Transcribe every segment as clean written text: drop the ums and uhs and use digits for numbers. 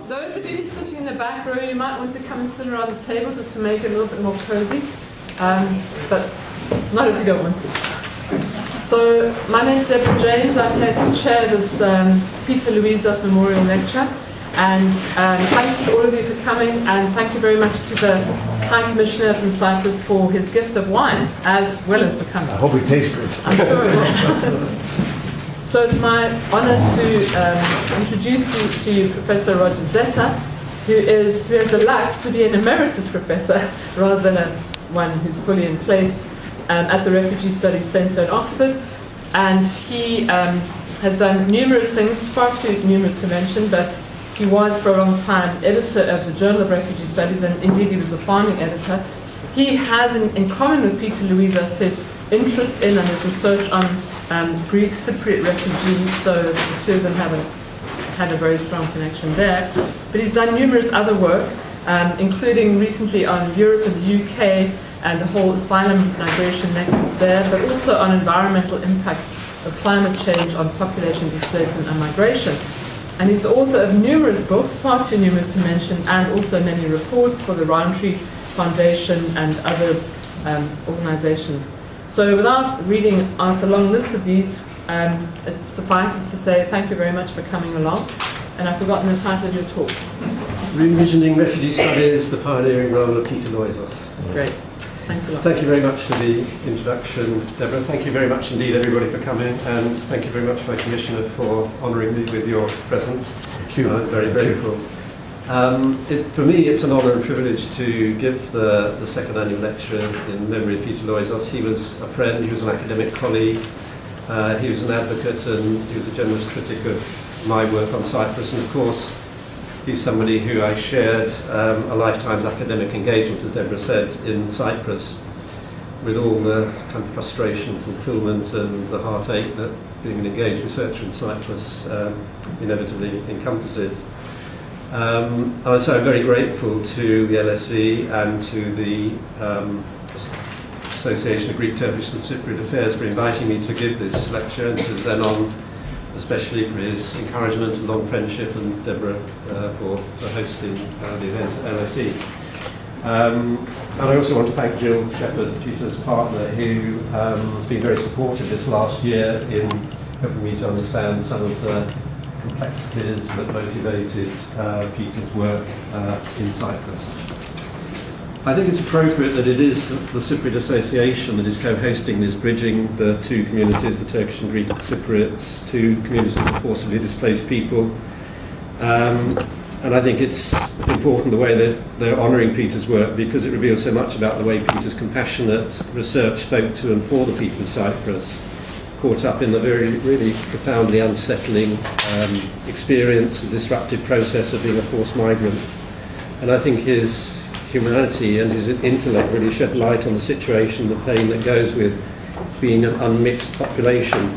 Those of you sitting in the back row, you might want to come and sit around the table just to make it a little bit more cozy, but not if you don't want to. So, my name is Deborah James. I'm here to chair this Peter Loizos Memorial Lecture, and thanks to all of you for coming, and thank you very much to the High Commissioner from Cyprus for his gift of wine, as well as for coming. I hope it tastes good. I'm sure it will. So it's my honor to introduce to you Professor Roger Zetter, who has the luck to be an Emeritus Professor rather than one who's fully in place at the Refugee Studies Centre in Oxford. And he has done numerous things, far too numerous to mention, but he was for a long time editor of the Journal of Refugee Studies, and indeed he was the founding editor. He has, in common with Peter Loizos, his interest in and his research on Greek Cypriot refugees, so the two of them had a very strong connection there. But he's done numerous other work, including recently on Europe and the UK and the whole asylum migration nexus there, but also on environmental impacts of climate change on population displacement and migration. And he's the author of numerous books, far too numerous to mention, and also many reports for the Roundtree Foundation and others organizations. So without reading out a long list of these, it suffices to say thank you very much for coming along. And I've forgotten the title of your talk. Re-envisioning Refugee Studies, the pioneering role of Peter Loizos. Great. Thanks a lot. Thank you very much for the introduction, Deborah. Thank you very much indeed, everybody, for coming. And thank you very much, my Commissioner, for honouring me with your presence. Thank you. I'm very grateful. For me, it's an honour and privilege to give the second annual lecture in memory of Peter Loizos. He was a friend, he was an academic colleague, he was an advocate, and he was a generous critic of my work on Cyprus. And of course, he's somebody who I shared a lifetime's academic engagement, as Deborah said, in Cyprus, with all the kind of frustration, fulfilment, and the heartache that being an engaged researcher in Cyprus inevitably encompasses. And so I'm very grateful to the LSE and to the Association of Greek, Turkish and Cypriot Affairs for inviting me to give this lecture, and to Zenon especially for his encouragement and long friendship, and Deborah for hosting the event at LSE. And I also want to thank Jill Shepherd, Peter's partner, who has been very supportive this last year in helping me to understand some of the complexities that motivated Peter's work in Cyprus. I think it's appropriate that it is the Cypriot Association that is co-hosting this, bridging the two communities, the Turkish and Greek Cypriots, two communities of forcibly displaced people. And I think it's important the way that they're honouring Peter's work, because it reveals so much about the way Peter's compassionate research spoke to and for the people of Cyprus, caught up in the really profoundly unsettling experience, the disruptive process of being a forced migrant. And I think his humanity and his intellect really shed light on the situation, the pain that goes with being an unmixed population.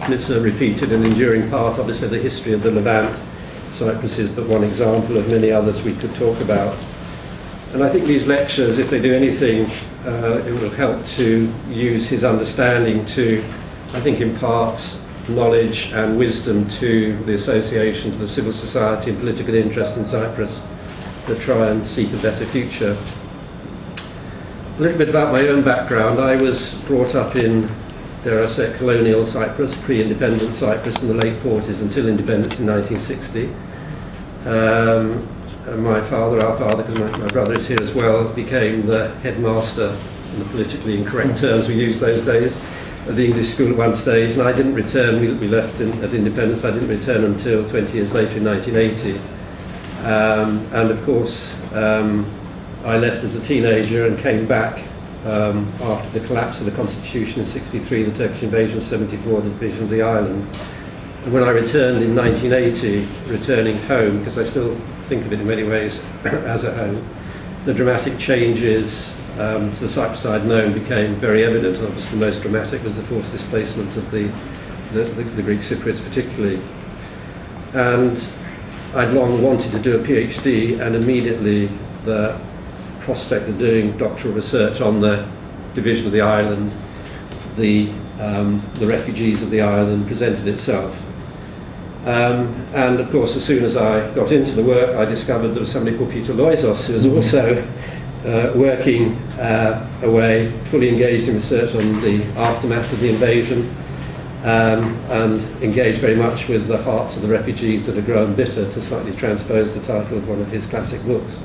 And it's a repeated and enduring part, obviously, of the history of the Levant. Cyprus is but one example of many others we could talk about. And I think these lectures, if they do anything, it will help to use his understanding to, I think, impart knowledge and wisdom to the association, to the civil society and political interest in Cyprus, to try and seek a better future. A little bit about my own background. I was brought up in, dare I say, colonial Cyprus, pre-independent Cyprus in the late 40s until independence in 1960. my father, our father, because my brother is here as well, became the headmaster, in the politically incorrect terms we used those days, of the English school at one stage, and I didn't return. We left at independence. I didn't return until 20 years later in 1980. And of course, I left as a teenager and came back after the collapse of the constitution in '63, the Turkish invasion of '74, the division of the island. And when I returned in 1980, returning home, because I still think of it in many ways as a home, the dramatic changes to the Cyprus I'd known became very evident. Obviously, the most dramatic was the forced displacement of the Greek Cypriots, particularly. And I'd long wanted to do a PhD, and immediately the prospect of doing doctoral research on the division of the island, the refugees of the island, presented itself. And of course, as soon as I got into the work, I discovered there was somebody called Peter Loizos, who was also working away, fully engaged in research on the aftermath of the invasion, and engaged very much with the hearts of the refugees that had grown bitter, to slightly transpose the title of one of his classic books.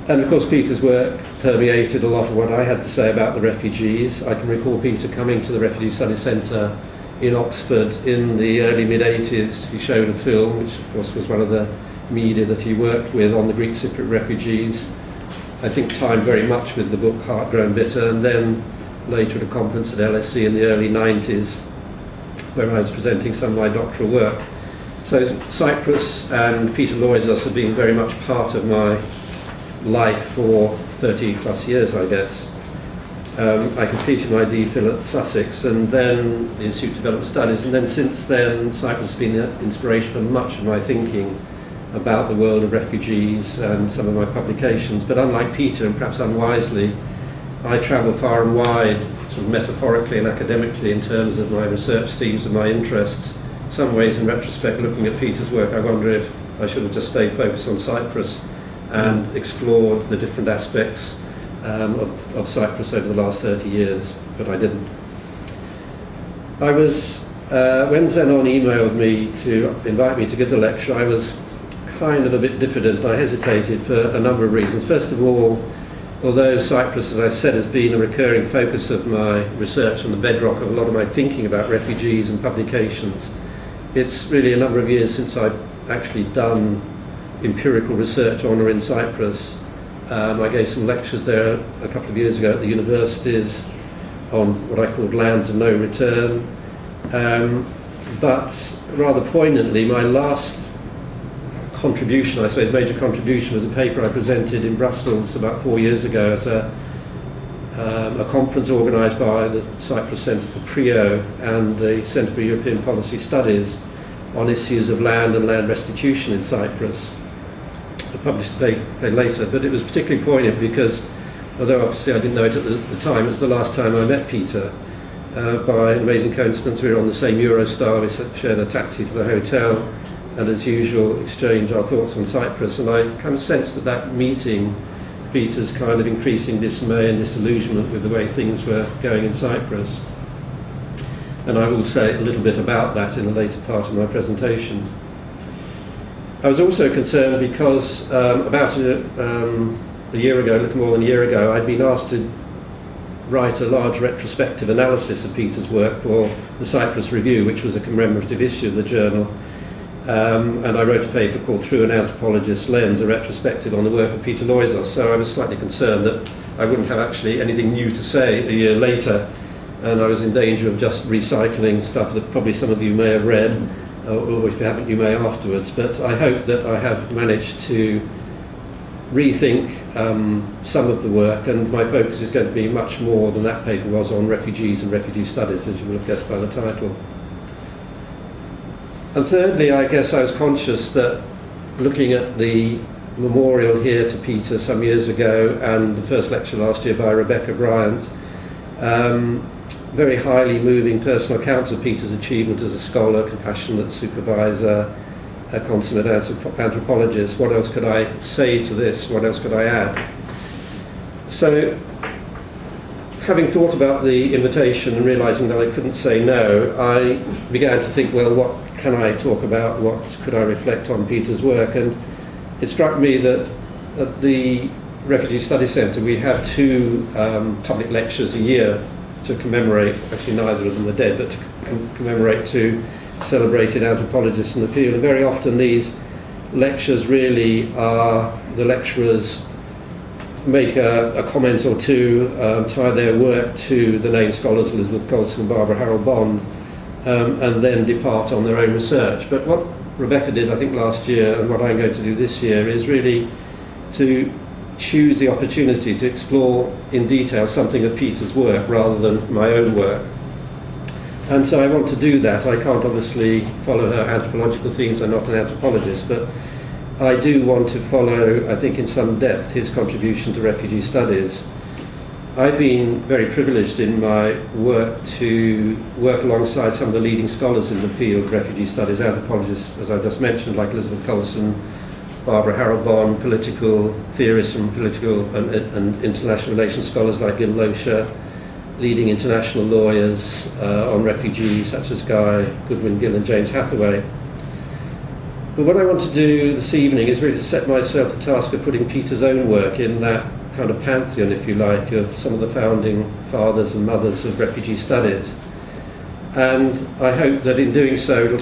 And of course, Peter's work permeated a lot of what I had to say about the refugees. I can recall Peter coming to the Refugee Studies Centre in Oxford in the early mid-80s. He showed a film, which of course was one of the media that he worked with, on the Greek Cypriot refugees. I think timed very much with the book Heart Grown Bitter, and then later at a conference at LSE in the early 90s, where I was presenting some of my doctoral work. So Cyprus and Peter Loizos have been very much part of my life for 30 plus years, I guess. I completed my DPhil at Sussex, and then the Institute of Development Studies, and then since then Cyprus has been the inspiration for much of my thinking about the world of refugees and some of my publications. But unlike Peter, and perhaps unwisely, I travel far and wide, sort of metaphorically and academically, in terms of my research themes and my interests. In some ways, in retrospect, looking at Peter's work, I wonder if I should have just stayed focused on Cyprus and explored the different aspects of Cyprus over the last 30 years, but I didn't. I was, when Zenner emailed me to invite me to give the lecture, I was kind of a bit diffident. I hesitated for a number of reasons. First of all, although Cyprus, as I said, has been a recurring focus of my research and the bedrock of a lot of my thinking about refugees and publications, it's really a number of years since I've actually done empirical research on or in Cyprus. I gave some lectures there a couple of years ago at the universities on what I called lands of no return. But rather poignantly, my last contribution, I suppose major contribution, was a paper I presented in Brussels about 4 years ago at a conference organised by the Cyprus Centre for PRIO and the Centre for European Policy Studies on issues of land and land restitution in Cyprus. I published the paper later, but it was particularly poignant because, although obviously I didn't know it at the time, it was the last time I met Peter. By an amazing coincidence, we were on the same Eurostar, we shared a taxi to the hotel, and as usual exchanged our thoughts on Cyprus. And I kind of sensed at that meeting Peter's kind of increasing dismay and disillusionment with the way things were going in Cyprus. And I will say a little bit about that in the later part of my presentation. I was also concerned because about a year ago, a little more than a year ago, I'd been asked to write a large retrospective analysis of Peter's work for the Cyprus Review, which was a commemorative issue of the journal. And I wrote a paper called Through an Anthropologist's Lens, a retrospective on the work of Peter Loizos. So I was slightly concerned that I wouldn't have actually anything new to say a year later, and I was in danger of just recycling stuff that probably some of you may have read, or if you haven't, you may afterwards. But I hope that I have managed to rethink some of the work, and my focus is going to be much more than that paper was on refugees and refugee studies, as you will have guessed by the title. And thirdly, I guess I was conscious that looking at the memorial here to Peter some years ago and the first lecture last year by Rebecca Bryant, very highly moving personal accounts of Peter's achievement as a scholar, compassionate supervisor, a consummate anthropologist. What else could I say to this? What else could I add? So, having thought about the invitation and realising that I couldn't say no, I began to think, well, what can I talk about? What could I reflect on Peter's work? And it struck me that at the Refugee Study Centre we have two public lectures a year to commemorate, actually neither of them are dead, but to commemorate two celebrated anthropologists in the field. And very often these lectures really are the lecturers make a comment or two, tie their work to the named scholars Elizabeth Colson and Barbara Harold Bond, and then depart on their own research. But what Rebecca did, I think, last year, and what I'm going to do this year, is really to choose the opportunity to explore in detail something of Peter's work rather than my own work. And so I want to do that. I can't obviously follow her anthropological themes, I'm not an anthropologist, but I do want to follow, I think, in some depth his contribution to refugee studies. I've been very privileged in my work to work alongside some of the leading scholars in the field of refugee studies, anthropologists, as I just mentioned, like Elizabeth Colson, Barbara Harold Bond, political theorists and political and international relations scholars like Gil Loescher, leading international lawyers on refugees such as Guy Goodwin Gill and James Hathaway. But what I want to do this evening is really to set myself the task of putting Peter's own work in that kind of pantheon, if you like, of some of the founding fathers and mothers of refugee studies. And I hope that in doing so it'll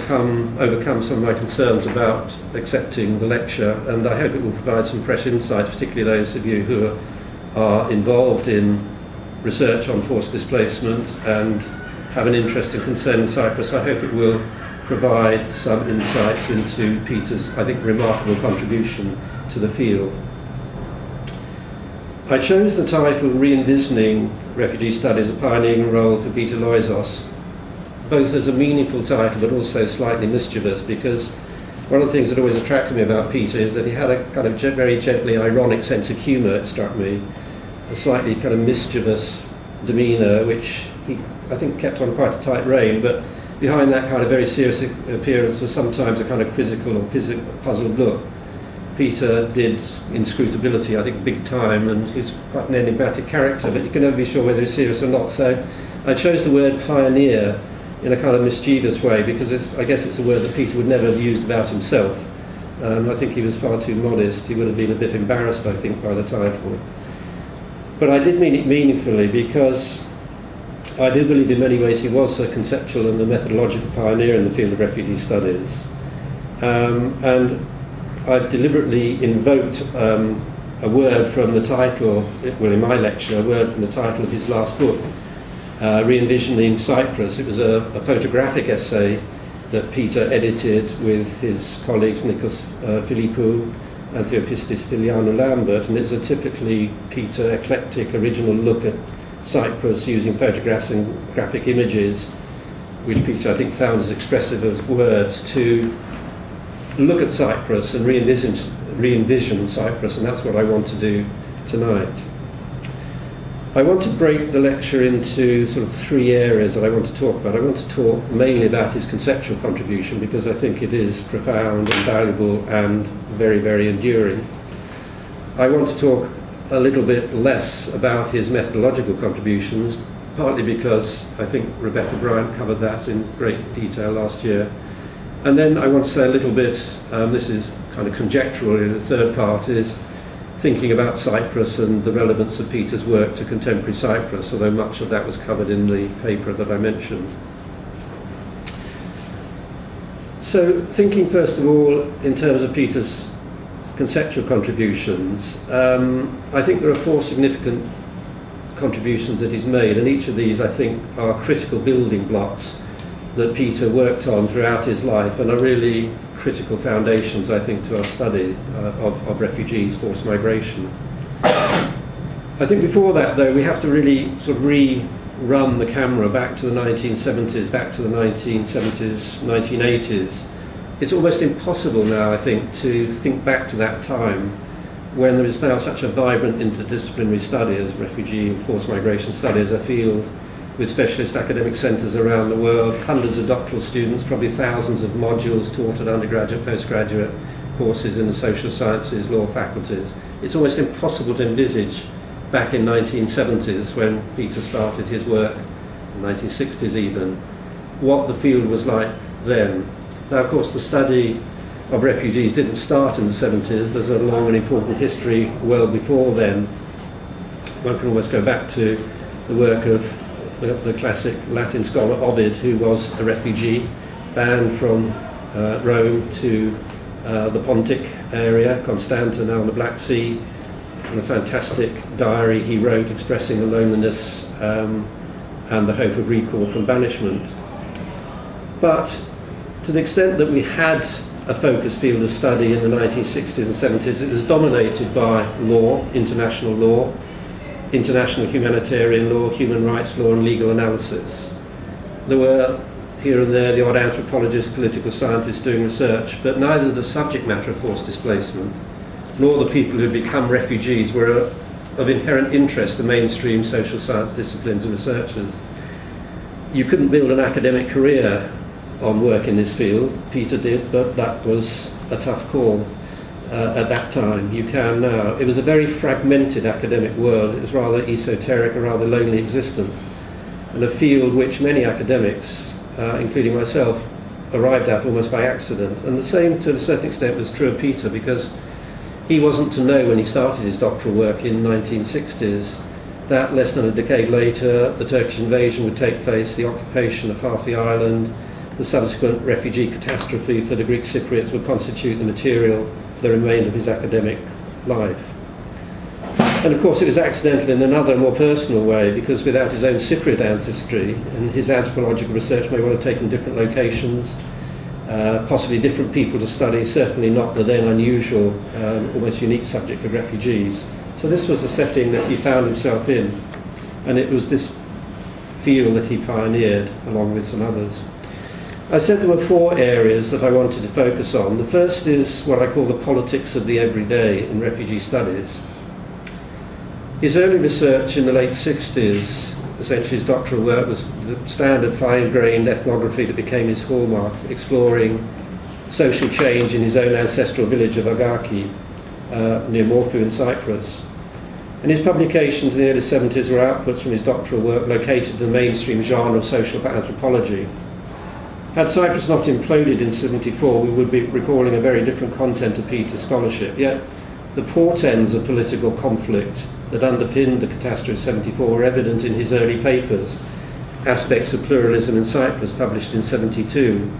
overcome some of my concerns about accepting the lecture, and I hope it will provide some fresh insights, particularly those of you who are involved in research on forced displacement and have an interest and concern in Cyprus. I hope it will provide some insights into Peter's, I think, remarkable contribution to the field. I chose the title Re-envisioning Refugee Studies, a Pioneering Role for Peter Loizos, both as a meaningful title but also slightly mischievous, because one of the things that always attracted me about Peter is that he had a kind of very gently ironic sense of humour, it struck me, a slightly kind of mischievous demeanour, which he, I think, kept on quite a tight rein, but behind that kind of very serious appearance was sometimes a kind of quizzical or puzzled look. Peter did inscrutability, I think, big time, and he's quite an enigmatic character, but you can never be sure whether he's serious or not. So I chose the word pioneer in a kind of mischievous way, because I guess it's a word that Peter would never have used about himself. I think he was far too modest. He would have been a bit embarrassed, I think, by the title. But I did mean it meaningfully, because I do believe in many ways he was a conceptual and a methodological pioneer in the field of refugee studies. And I've deliberately invoked a word from the title, well, in my lecture, a word from the title of his last book, Re-envisioning Cyprus. It was a photographic essay that Peter edited with his colleagues Nikos Philippou and Theopistis Stylianou Lambert, and it's a typically Peter eclectic original look at Cyprus using photographs and graphic images, which Peter, I think, found as expressive of words, to look at Cyprus and re-envision Cyprus, and that's what I want to do tonight. I want to break the lecture into sort of three areas that I want to talk about. I want to talk mainly about his conceptual contribution, because I think it is profound and valuable and very, very enduring. I want to talk a little bit less about his methodological contributions, partly because I think Rebecca Bryant covered that in great detail last year. And then I want to say a little bit, this is kind of conjectural in the third part, is thinking about Cyprus and the relevance of Peter's work to contemporary Cyprus, although much of that was covered in the paper that I mentioned. So, thinking first of all in terms of Peter's conceptual contributions, I think there are four significant contributions that he's made, and each of these, I think, are critical building blocks that Peter worked on throughout his life, and are really critical foundations, I think, to our study of refugees, forced migration. I think before that, though, we have to really sort of rerun the camera back to the 1970s, back to the 1970s, 1980s. It's almost impossible now, I think, to think back to that time when there is now such a vibrant interdisciplinary study as refugee and forced migration study as a field, with specialist academic centres around the world, hundreds of doctoral students, probably thousands of modules taught at undergraduate, postgraduate courses in the social sciences, law faculties. It's almost impossible to envisage back in 1970s, when Peter started his work, 1960s even, what the field was like then. Now, of course, the study of refugees didn't start in the 70s. There's a long and important history well before then. One can almost go back to the work of the classic Latin scholar Ovid, who was a refugee, banned from Rome to the Pontic area, Constanta, now on the Black Sea, and a fantastic diary he wrote expressing the loneliness and the hope of recall from banishment. But to the extent that we had a focused field of study in the 1960s and 70s, it was dominated by law, international humanitarian law, human rights law, and legal analysis. There were here and there the odd anthropologists, political scientists doing research, but neither the subject matter of forced displacement nor the people who had become refugees were of inherent interest to mainstream social science disciplines and researchers. You couldn't build an academic career on work in this field. Peter did, but that was a tough call at that time. You can now. It was a very fragmented academic world. It was rather esoteric, a rather lonely existence, and a field which many academics, including myself, arrived at almost by accident. And the same, to a certain extent, was true of Peter, because he wasn't to know when he started his doctoral work in the 1960s that less than a decade later the Turkish invasion would take place, the occupation of half the island, the subsequent refugee catastrophe for the Greek Cypriots would constitute the material for the remainder of his academic life. And of course it was accidental in another, more personal way, because without his own Cypriot ancestry, and his anthropological research may well have taken different locations, possibly different people to study, certainly not the then unusual, almost unique subject of refugees. So this was the setting that he found himself in, and it was this field that he pioneered along with some others. I said there were 4 areas that I wanted to focus on. The first is what I call the politics of the everyday in refugee studies. His early research in the late 60s, essentially his doctoral work, was the standard fine-grained ethnography that became his hallmark, exploring social change in his own ancestral village of Agaki, near Morphou in Cyprus. And his publications in the early 70s were outputs from his doctoral work located in the mainstream genre of social anthropology. Had Cyprus not imploded in 74, we would be recalling a very different content of Peter's scholarship, yet the portents of political conflict that underpinned the catastrophe of 74 were evident in his early papers. Aspects of Pluralism in Cyprus, published in 72,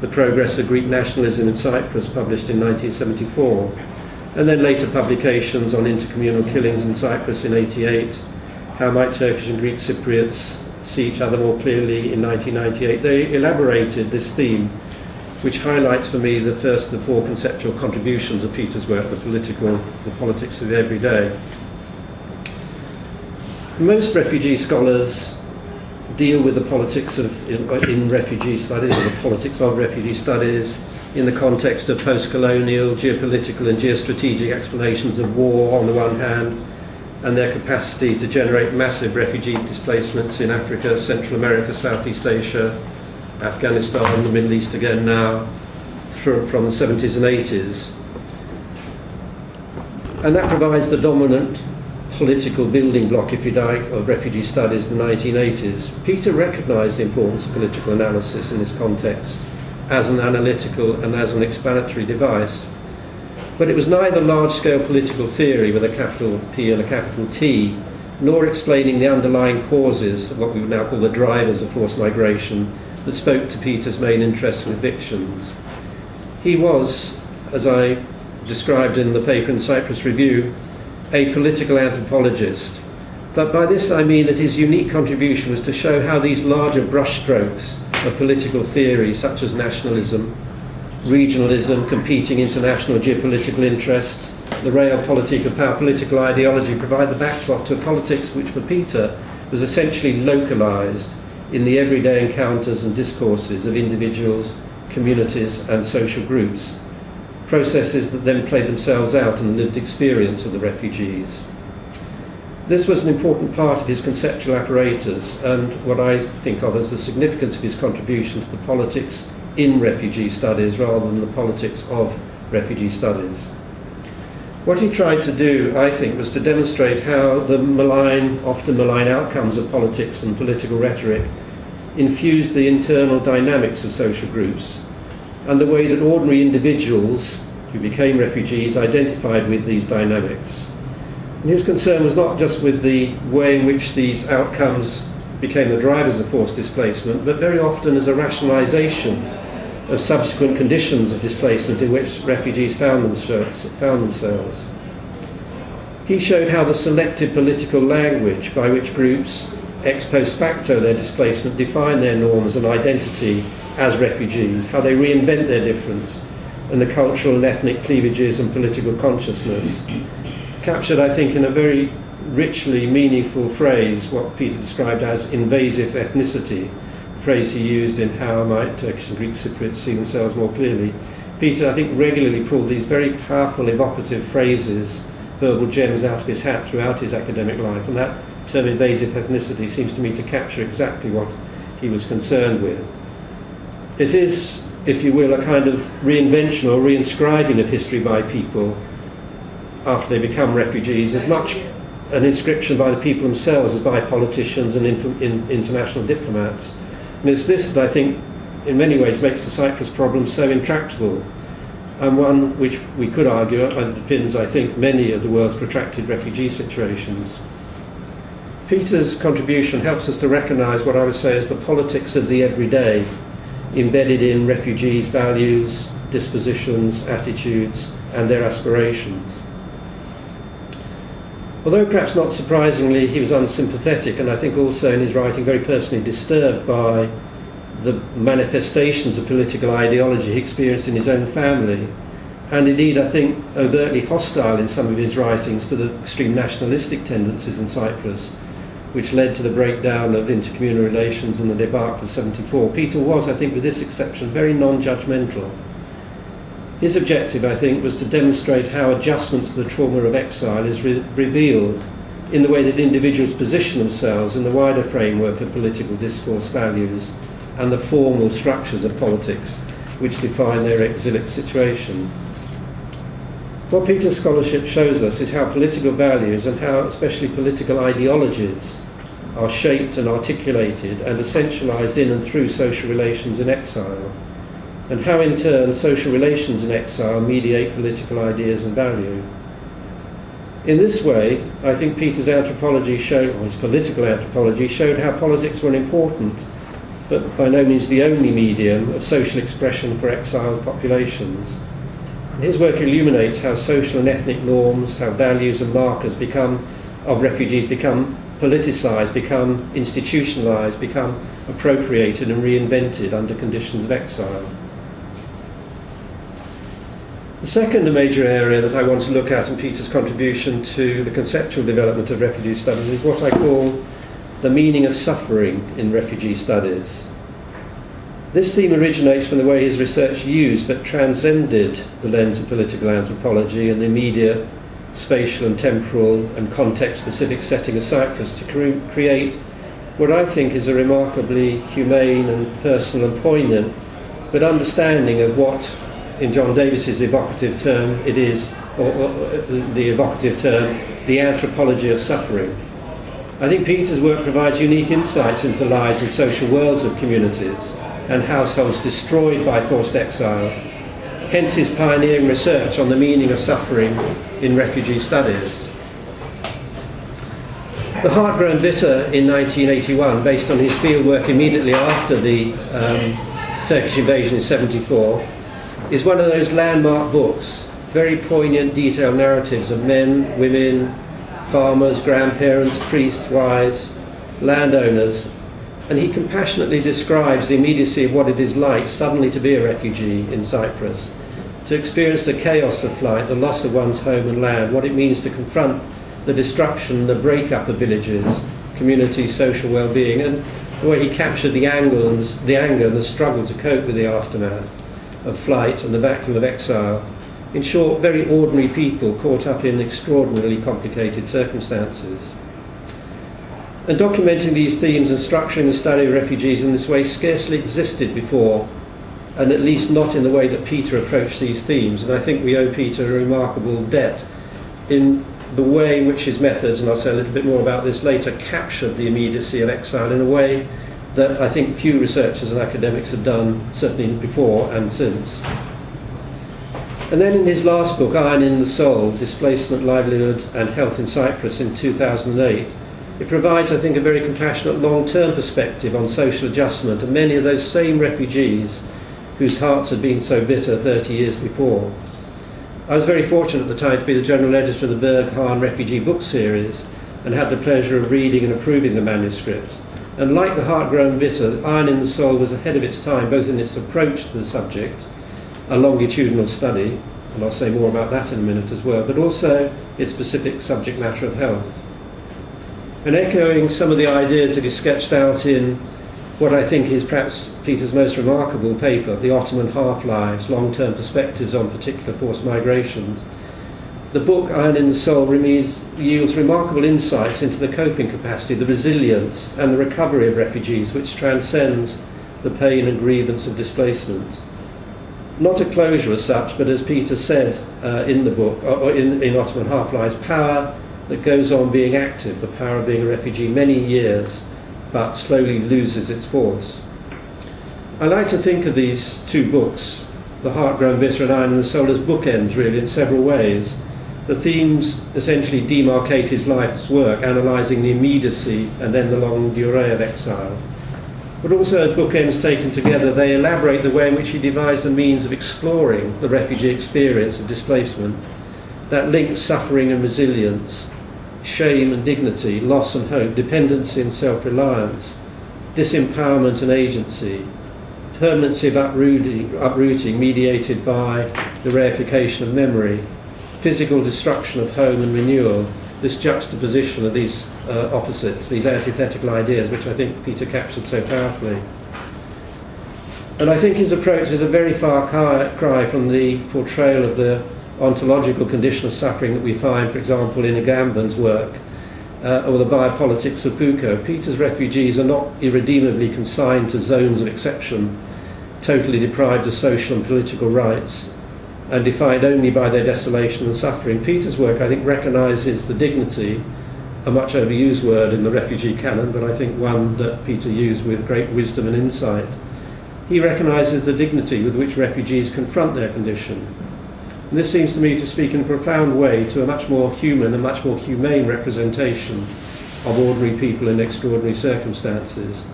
The Progress of Greek Nationalism in Cyprus, published in 1974, and then later publications on intercommunal killings in Cyprus in 88, How Might Turkish and Greek Cypriots See Each Other More Clearly in 1998. They elaborated this theme, which highlights for me the first of the 4 conceptual contributions of Peter's work, the politics of the everyday. Most refugee scholars deal with the politics in refugee studies, or the politics of refugee studies, in the context of post-colonial, geopolitical and geostrategic explanations of war on the one hand, and their capacity to generate massive refugee displacements in Africa, Central America, Southeast Asia, Afghanistan, the Middle East again now, from the 70s and 80s. And that provides the dominant political building block, if you like, of refugee studies in the 1980s. Peter recognised the importance of political analysis in this context as an analytical and as an explanatory device. But it was neither large-scale political theory with a capital P and a capital T, nor explaining the underlying causes, what we would now call the drivers of forced migration, that spoke to Peter's main interests and convictions. He was, as I described in the paper in Cyprus Review, a political anthropologist. But by this I mean that his unique contribution was to show how these larger brushstrokes of political theory, such as nationalism, regionalism, competing international geopolitical interests, the realpolitik of power political ideology, provide the backdrop to a politics which for Peter was essentially localised in the everyday encounters and discourses of individuals, communities and social groups, processes that then played themselves out in the lived experience of the refugees. This was an important part of his conceptual apparatus and what I think of as the significance of his contribution to the politics in refugee studies rather than the politics of refugee studies. What he tried to do, I think, was to demonstrate how the often malign outcomes of politics and political rhetoric infuse the internal dynamics of social groups and the way that ordinary individuals who became refugees identified with these dynamics. And his concern was not just with the way in which these outcomes became the drivers of forced displacement, but very often as a rationalisation of subsequent conditions of displacement in which refugees found themselves. He showed how the selective political language by which groups ex post facto their displacement define their norms and identity as refugees, how they reinvent their difference and the cultural and ethnic cleavages and political consciousness, captured, I think, in a very richly meaningful phrase what Peter described as invasive ethnicity, a phrase he used in How Might Turkish and Greek Cypriots See Themselves More Clearly. Peter, I think, regularly pulled these very powerful evocative phrases, verbal gems, out of his hat throughout his academic life, and that term invasive ethnicity seems to me to capture exactly what he was concerned with. It is, if you will, a kind of reinvention or reinscribing of history by people after they become refugees, as much an inscription by the people themselves as by politicians and international diplomats. And it's this that I think in many ways makes the Cyprus problem so intractable, and one which we could argue underpins, I think, many of the world's protracted refugee situations. Peter's contribution helps us to recognise what I would say is the politics of the everyday, embedded in refugees' values, dispositions, attitudes, and their aspirations. Although perhaps not surprisingly he was unsympathetic, and I think also in his writing very personally disturbed by the manifestations of political ideology he experienced in his own family, and indeed I think overtly hostile in some of his writings to the extreme nationalistic tendencies in Cyprus, which led to the breakdown of intercommunal relations and the debacle of '74. Peter was, I think with this exception, very non-judgmental. His objective, I think, was to demonstrate how adjustments to the trauma of exile is revealed in the way that individuals position themselves in the wider framework of political discourse values and the formal structures of politics which define their exilic situation. What Peter's scholarship shows us is how political values and how especially political ideologies are shaped and articulated and essentialised in and through social relations in exile, and how in turn social relations in exile mediate political ideas and value. In this way, I think Peter's anthropology showed, or his political anthropology, showed how politics were an important, but by no means the only medium of social expression for exiled populations. His work illuminates how social and ethnic norms, how values and markers of refugees become politicised, become institutionalised, become appropriated and reinvented under conditions of exile. The second major area that I want to look at in Peter's contribution to the conceptual development of refugee studies is what I call the meaning of suffering in refugee studies. This theme originates from the way his research used but transcended the lens of political anthropology and the immediate spatial and temporal and context-specific setting of Cyprus to create what I think is a remarkably humane and personal and poignant but understanding of what, in John Davis's evocative term, it is, or the evocative term, the anthropology of suffering. I think Peter's work provides unique insights into the lives and social worlds of communities and households destroyed by forced exile, hence his pioneering research on the meaning of suffering in refugee studies. The Heart-Grown Zetter in 1981, based on his fieldwork immediately after the Turkish invasion in '74, is one of those landmark books, very poignant, detailed narratives of men, women, farmers, grandparents, priests, wives, landowners, and he compassionately describes the immediacy of what it is like suddenly to be a refugee in Cyprus, to experience the chaos of flight, the loss of one's home and land, what it means to confront the destruction, the breakup of villages, community, social well-being, and the way he captured the anger and the struggle to cope with the aftermath of flight and the vacuum of exile. In short, very ordinary people caught up in extraordinarily complicated circumstances. And documenting these themes and structuring the study of refugees in this way scarcely existed before, and at least not in the way that Peter approached these themes. And I think we owe Peter a remarkable debt in the way in which his methods, and I'll say a little bit more about this later, captured the immediacy of exile in a way that I think few researchers and academics have done, certainly before and since. And then in his last book, Iron in the Soul, Displacement, Livelihood and Health in Cyprus in 2008, it provides, I think, a very compassionate long-term perspective on social adjustment and many of those same refugees whose hearts had been so bitter 30 years before. I was very fortunate at the time to be the general editor of the Berg-Hahn Refugee book series and had the pleasure of reading and approving the manuscript. And like The Heart Grown Bitter, Iron in the Soul was ahead of its time, both in its approach to the subject, a longitudinal study, and I'll say more about that in a minute as well, but also its specific subject matter of health. And echoing some of the ideas that he sketched out in what I think is perhaps Peter's most remarkable paper, The Ottoman Half-Lives, Long-Term Perspectives on Particular Forced Migrations, the book Iron in the Soul yields remarkable insights into the coping capacity, the resilience and the recovery of refugees, which transcends the pain and grievance of displacement. Not a closure as such, but as Peter said in the book, or in Ottoman Half-Lives, power that goes on being active, the power of being a refugee many years, but slowly loses its force. I like to think of these two books, The Heart Grown Bitter and Iron in the Soul, as bookends really in several ways. The themes essentially demarcate his life's work, analysing the immediacy and then the longue durée of exile. But also as bookends taken together, they elaborate the way in which he devised the means of exploring the refugee experience of displacement that links suffering and resilience, shame and dignity, loss and hope, dependency and self-reliance, disempowerment and agency, permanency of uprooting mediated by the reification of memory, physical destruction of home and renewal, this juxtaposition of these opposites, these antithetical ideas, which I think Peter captured so powerfully. And I think his approach is a very far cry from the portrayal of the ontological condition of suffering that we find, for example, in Agamben's work, or the biopolitics of Foucault. Peter's refugees are not irredeemably consigned to zones of exception, totally deprived of social and political rights, and defined only by their desolation and suffering. Peter's work, I think, recognises the dignity, a much overused word in the refugee canon, but I think one that Peter used with great wisdom and insight. He recognises the dignity with which refugees confront their condition. And this seems to me to speak in a profound way to a much more human and much more humane representation of ordinary people in extraordinary circumstances.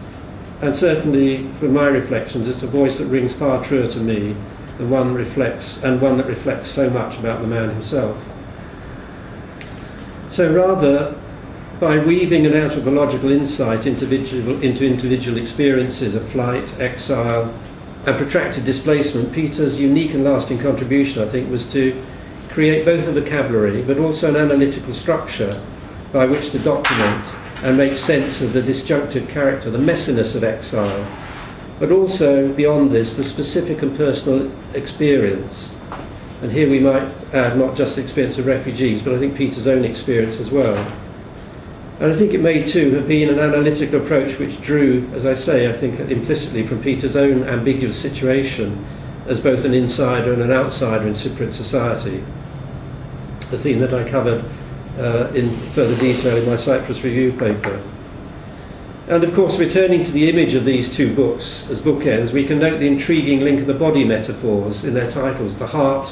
And certainly, from my reflections, it's a voice that rings far truer to me and one that reflects so much about the man himself. So rather, by weaving an anthropological insight into individual experiences of flight, exile, and protracted displacement, Peter's unique and lasting contribution, I think, was to create both a vocabulary but also an analytical structure by which to document and make sense of the disjunctive character, the messiness of exile, but also, beyond this, the specific and personal experience. And here we might add not just the experience of refugees, but I think Peter's own experience as well. And I think it may too have been an analytical approach which drew, as I say, I think implicitly from Peter's own ambiguous situation as both an insider and an outsider in Cypriot society, a theme that I covered in further detail in my Cyprus review paper. And of course, returning to the image of these two books as bookends, we can note the intriguing link of the body metaphors in their titles, the heart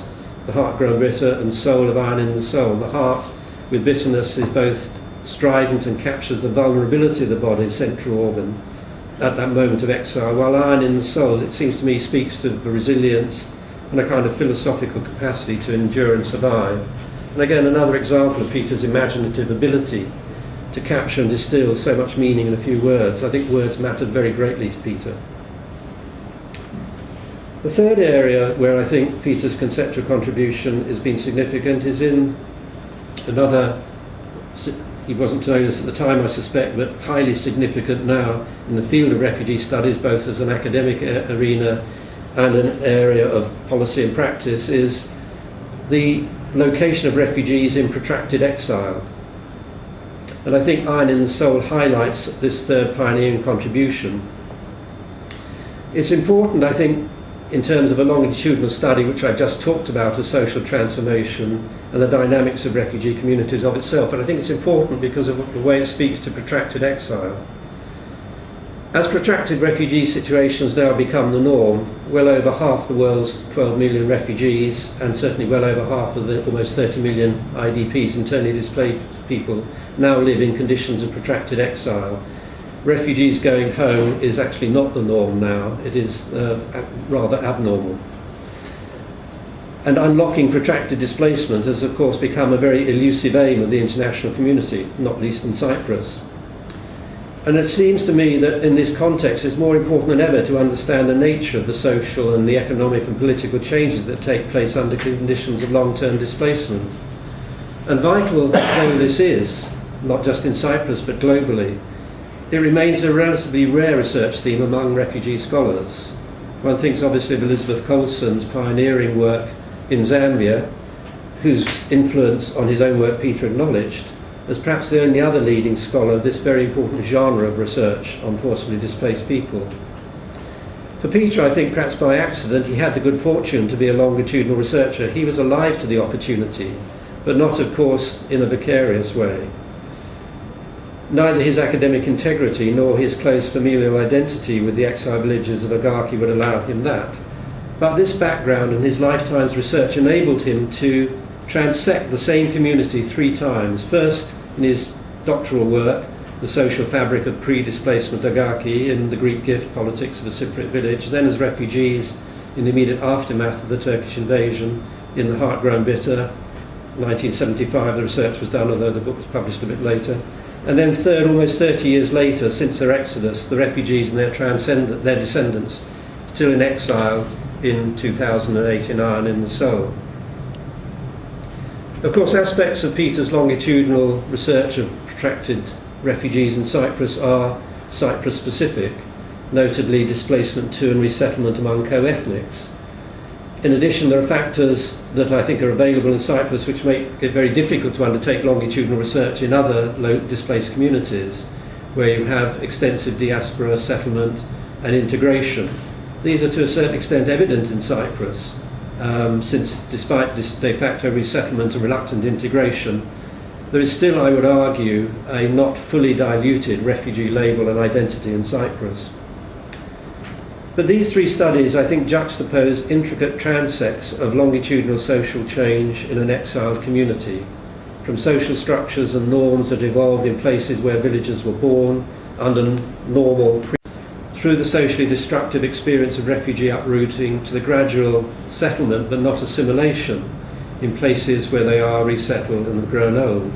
grown bitter, and soul of Iron in the Soul. The heart with bitterness is both strident and captures the vulnerability of the body's central organ at that moment of exile, while Iron in the Soul, it seems to me, speaks to the resilience and a kind of philosophical capacity to endure and survive. And again, another example of Peter's imaginative ability to capture and distill so much meaning in a few words. I think words mattered very greatly to Peter. The third area where I think Peter's conceptual contribution has been significant is in another, he wasn't known this at the time I suspect, but highly significant now in the field of refugee studies, both as an academic arena and an area of policy and practice, is the location of refugees in protracted exile. And I think Iron in the Soul highlights this third pioneering contribution. It's important, I think, in terms of a longitudinal study which I've just talked about of social transformation and the dynamics of refugee communities of itself, but I think it's important because of the way it speaks to protracted exile. As protracted refugee situations now become the norm, well over half the world's 12 million refugees, and certainly well over half of the almost 30 million IDPs, internally displaced people, now live in conditions of protracted exile. Refugees going home is actually not the norm now, it is rather abnormal. And unlocking protracted displacement has of course become a very elusive aim of the international community, not least in Cyprus. And it seems to me that in this context it's more important than ever to understand the nature of the social and the economic and political changes that take place under conditions of long-term displacement. And vital though this is, not just in Cyprus but globally, it remains a relatively rare research theme among refugee scholars. One thinks obviously of Elizabeth Colson's pioneering work in Zambia, whose influence on his own work Peter acknowledged, as perhaps the only other leading scholar of this very important genre of research on forcibly displaced people. For Peter, I think perhaps by accident, he had the good fortune to be a longitudinal researcher. He was alive to the opportunity, but not, of course, in a vicarious way. Neither his academic integrity nor his close familial identity with the exile villages of Agaki would allow him that. But this background and his lifetime's research enabled him to transect the same community 3 times. First, in his doctoral work, The Social Fabric of Pre-Displacement Agaki in the Greek Gift Politics of a Cypriot Village, then as refugees in the immediate aftermath of the Turkish invasion in The Heart-Grown Bitter. 1975 the research was done, although the book was published a bit later. And then third, almost 30 years later, since their exodus, the refugees and their descendants still in exile in 2008 in Iron in the Soul. Of course, aspects of Peter's longitudinal research of protracted refugees in Cyprus are Cyprus-specific, notably displacement to and resettlement among co-ethnics. In addition, there are factors that I think are available in Cyprus which make it very difficult to undertake longitudinal research in other displaced communities, where you have extensive diaspora, settlement and integration. These are to a certain extent evident in Cyprus, since despite this de facto resettlement and reluctant integration, there is still, I would argue, a not fully diluted refugee label and identity in Cyprus. But these 3 studies, I think, juxtapose intricate transects of longitudinal social change in an exiled community, from social structures and norms that evolved in places where villagers were born under normal, through the socially destructive experience of refugee uprooting to the gradual settlement but not assimilation in places where they are resettled and have grown old.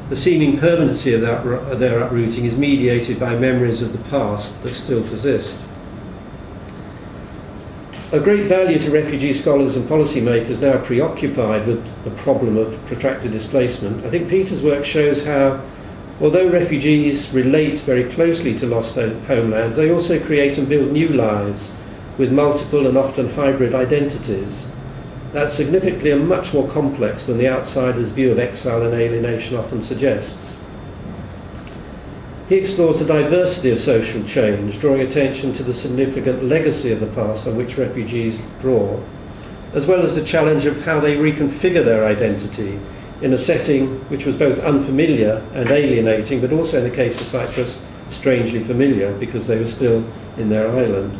The seeming permanency of their uprooting is mediated by memories of the past that still persist. Of great value to refugee scholars and policymakers now preoccupied with the problem of protracted displacement, I think Peter's work shows how, although refugees relate very closely to lost homelands, they also create and build new lives with multiple and often hybrid identities. That's significantly and much more complex than the outsider's view of exile and alienation often suggests. He explores the diversity of social change, drawing attention to the significant legacy of the past on which refugees draw, as well as the challenge of how they reconfigure their identity in a setting which was both unfamiliar and alienating, but also in the case of Cyprus, strangely familiar because they were still in their island.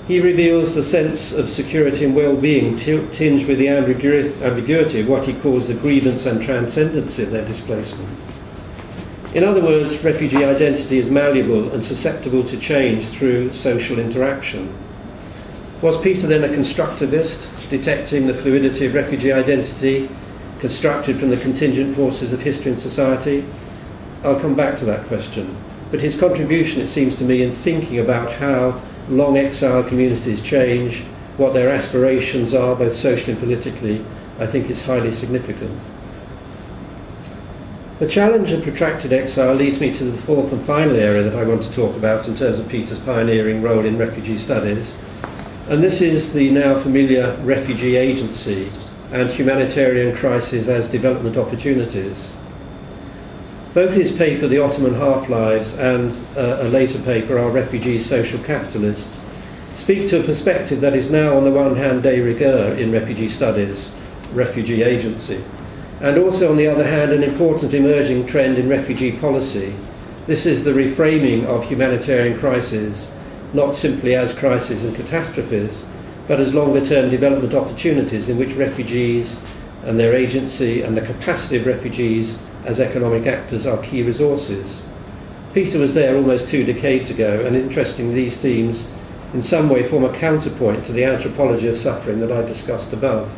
He reveals the sense of security and well-being tinged with the ambiguity of what he calls the grievance and transcendency of their displacement. In other words, refugee identity is malleable and susceptible to change through social interaction. Was Peter then a constructivist, detecting the fluidity of refugee identity constructed from the contingent forces of history and society? I'll come back to that question. But his contribution, it seems to me, in thinking about how long exile communities change, what their aspirations are, both socially and politically, I think is highly significant. The challenge of protracted exile leads me to the 4th and final area that I want to talk about in terms of Peter's pioneering role in refugee studies, and this is the now familiar refugee agency and humanitarian crisis as development opportunities. Both his paper, The Ottoman Half-Lives, and a later paper, Are Refugees Social Capitalists, speak to a perspective that is now on the one hand de rigueur in refugee studies, refugee agency, and also on the other hand an important emerging trend in refugee policy, This is the reframing of humanitarian crises, not simply as crises and catastrophes, but as longer-term development opportunities in which refugees and their agency and the capacity of refugees as economic actors are key resources. Peter was there almost 2 decades ago, and interestingly, these themes in some way form a counterpoint to the anthropology of suffering that I discussed above.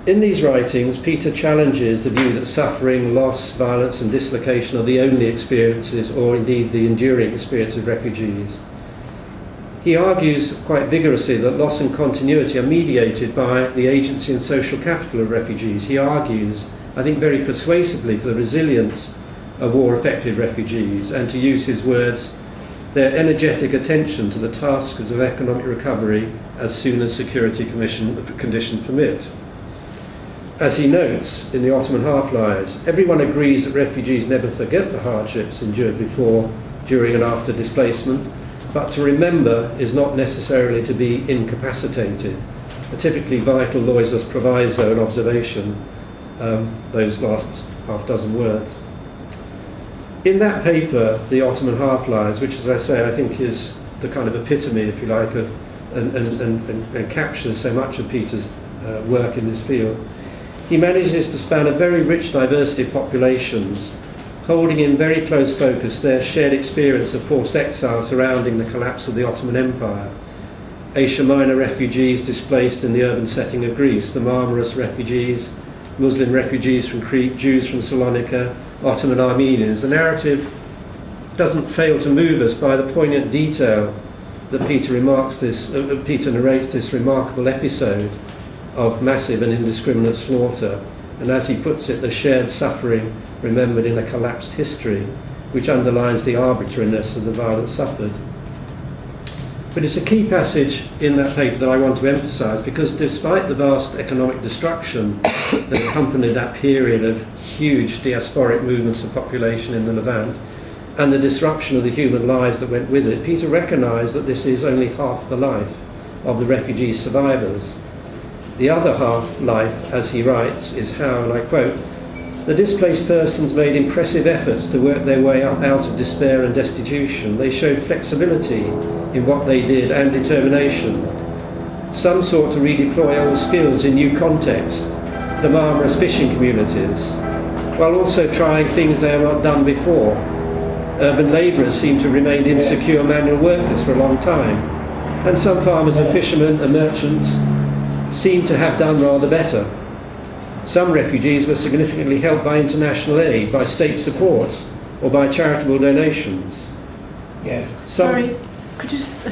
In these writings, Peter challenges the view that suffering, loss, violence and dislocation are the only experiences, or indeed the enduring experience of refugees. He argues quite vigorously that loss and continuity are mediated by the agency and social capital of refugees. He argues, I think very persuasively, for the resilience of war-affected refugees, and to use his words, their energetic attention to the tasks of economic recovery as soon as security conditions permit. As he notes in the Ottoman Half-Lives, everyone agrees that refugees never forget the hardships endured before, during and after displacement, but to remember is not necessarily to be incapacitated. A typically vital Loizos proviso and observation, those last half dozen words. In that paper, The Ottoman Half-Lives, which, as I say, I think is the kind of epitome, if you like, of, and captures so much of Peter's work in this field, he manages to span a very rich diversity of populations, holding in very close focus their shared experience of forced exile surrounding the collapse of the Ottoman Empire. Asia Minor refugees displaced in the urban setting of Greece, the Marmaris refugees, Muslim refugees from Crete, Jews from Salonika, Ottoman Armenians. The narrative doesn't fail to move us by the poignant detail that Peter narrates this remarkable episode of massive and indiscriminate slaughter, and as he puts it, the shared suffering remembered in a collapsed history, which underlines the arbitrariness of the violence suffered. But it's a key passage in that paper that I want to emphasise, because despite the vast economic destruction that accompanied that period of huge diasporic movements of population in the Levant, and the disruption of the human lives that went with it, Peter recognised that this is only half the life of the refugee survivors. The other half life, as he writes, is how, and I quote, "The displaced persons made impressive efforts to work their way up out of despair and destitution. They showed flexibility in what they did and determination. Some sought to redeploy old skills in new contexts, the Marmaris fishing communities, while also trying things they had not done before. Urban labourers seem to have remained insecure manual workers for a long time, and some farmers and fishermen and merchants seem to have done rather better. Some refugees were significantly helped by international aid, by state support, or by charitable donations." Yeah. Sorry, could you just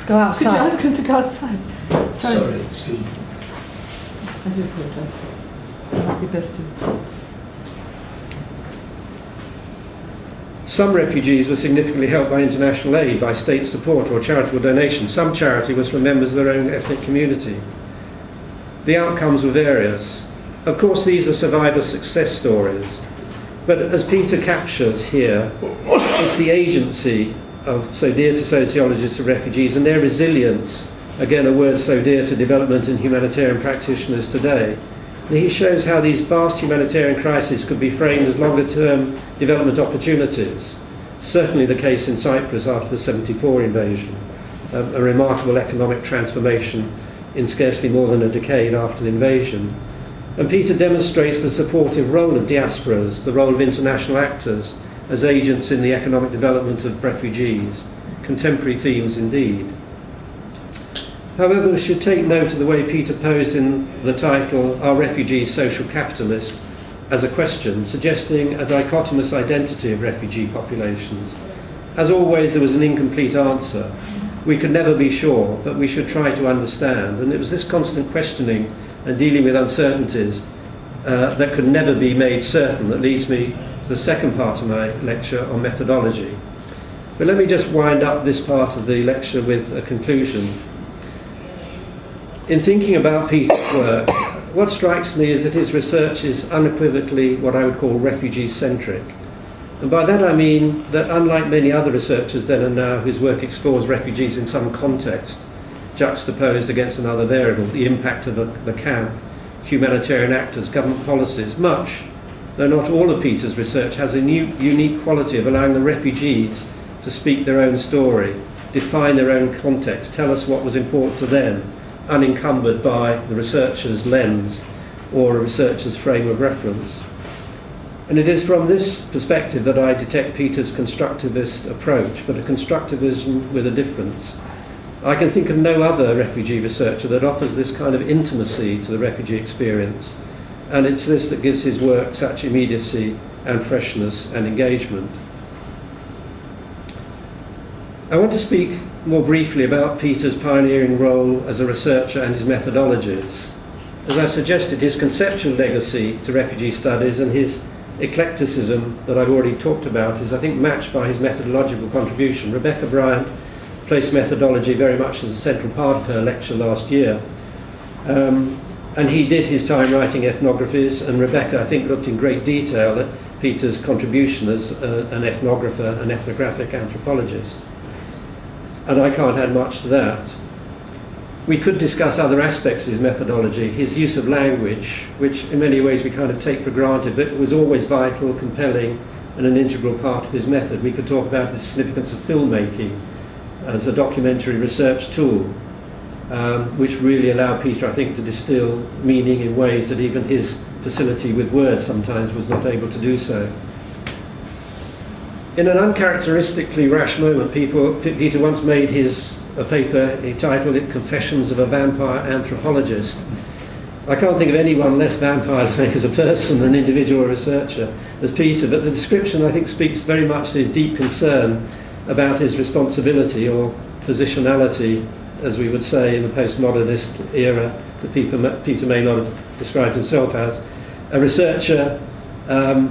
Go outside. could you ask him to go outside? Sorry, excuse me. I do apologise. It might be best to. Some refugees were significantly helped by international aid, by state support or charitable donations. Some charity was from members of their own ethnic community. The outcomes were various. Of course, these are survivor success stories, but as Peter captures here, it's the agency of so dear to sociologists of refugees and their resilience, again a word so dear to development and humanitarian practitioners today. And he shows how these vast humanitarian crises could be framed as longer-term development opportunities. Certainly the case in Cyprus after the 74 invasion, a remarkable economic transformation in scarcely more than a decade after the invasion. And Peter demonstrates the supportive role of diasporas, the role of international actors as agents in the economic development of refugees. Contemporary themes indeed. However, we should take note of the way Peter posed in the title, "Are Refugees Social Capitalists?" as a question, suggesting a dichotomous identity of refugee populations. As always, there was an incomplete answer. We could never be sure, but we should try to understand. And it was this constant questioning and dealing with uncertainties that could never be made certain that leads me to the second part of my lecture on methodology. But let me just wind up this part of the lecture with a conclusion. In thinking about Peter's work, what strikes me is that his research is unequivocally what I would call refugee-centric. And by that I mean that unlike many other researchers then and now whose work explores refugees in some context, juxtaposed against another variable, the impact of the camp, humanitarian actors, government policies, much though not all of Peter's research, has a unique quality of allowing the refugees to speak their own story, define their own context, tell us what was important to them, unencumbered by the researcher's lens or a researcher's frame of reference. And it is from this perspective that I detect Peter's constructivist approach, but a constructivism with a difference. I can think of no other refugee researcher that offers this kind of intimacy to the refugee experience, and it's this that gives his work such immediacy and freshness and engagement. I want to speak more briefly about Peter's pioneering role as a researcher and his methodologies. As I suggested, his conceptual legacy to refugee studies and his eclecticism that I've already talked about is, I think, matched by his methodological contribution. Rebecca Bryant placed methodology very much as a central part of her lecture last year. And he did his time writing ethnographies, and Rebecca, I think, looked in great detail at Peter's contribution as an ethnographer, an ethnographic anthropologist. And I can't add much to that. We could discuss other aspects of his methodology, his use of language, which in many ways we kind of take for granted, but was always vital, compelling, and an integral part of his method. We could talk about the significance of filmmaking as a documentary research tool, which really allowed Peter, I think, to distill meaning in ways that even his facility with words sometimes was not able to do so. In an uncharacteristically rash moment, Peter once made a paper, he titled it Confessions of a Vampire Anthropologist. I can't think of anyone less vampire-like as a person, an individual researcher, as Peter, but the description, I think, speaks very much to his deep concern about his responsibility, or positionality, as we would say in the postmodernist era, that Peter may not have described himself as. A researcher,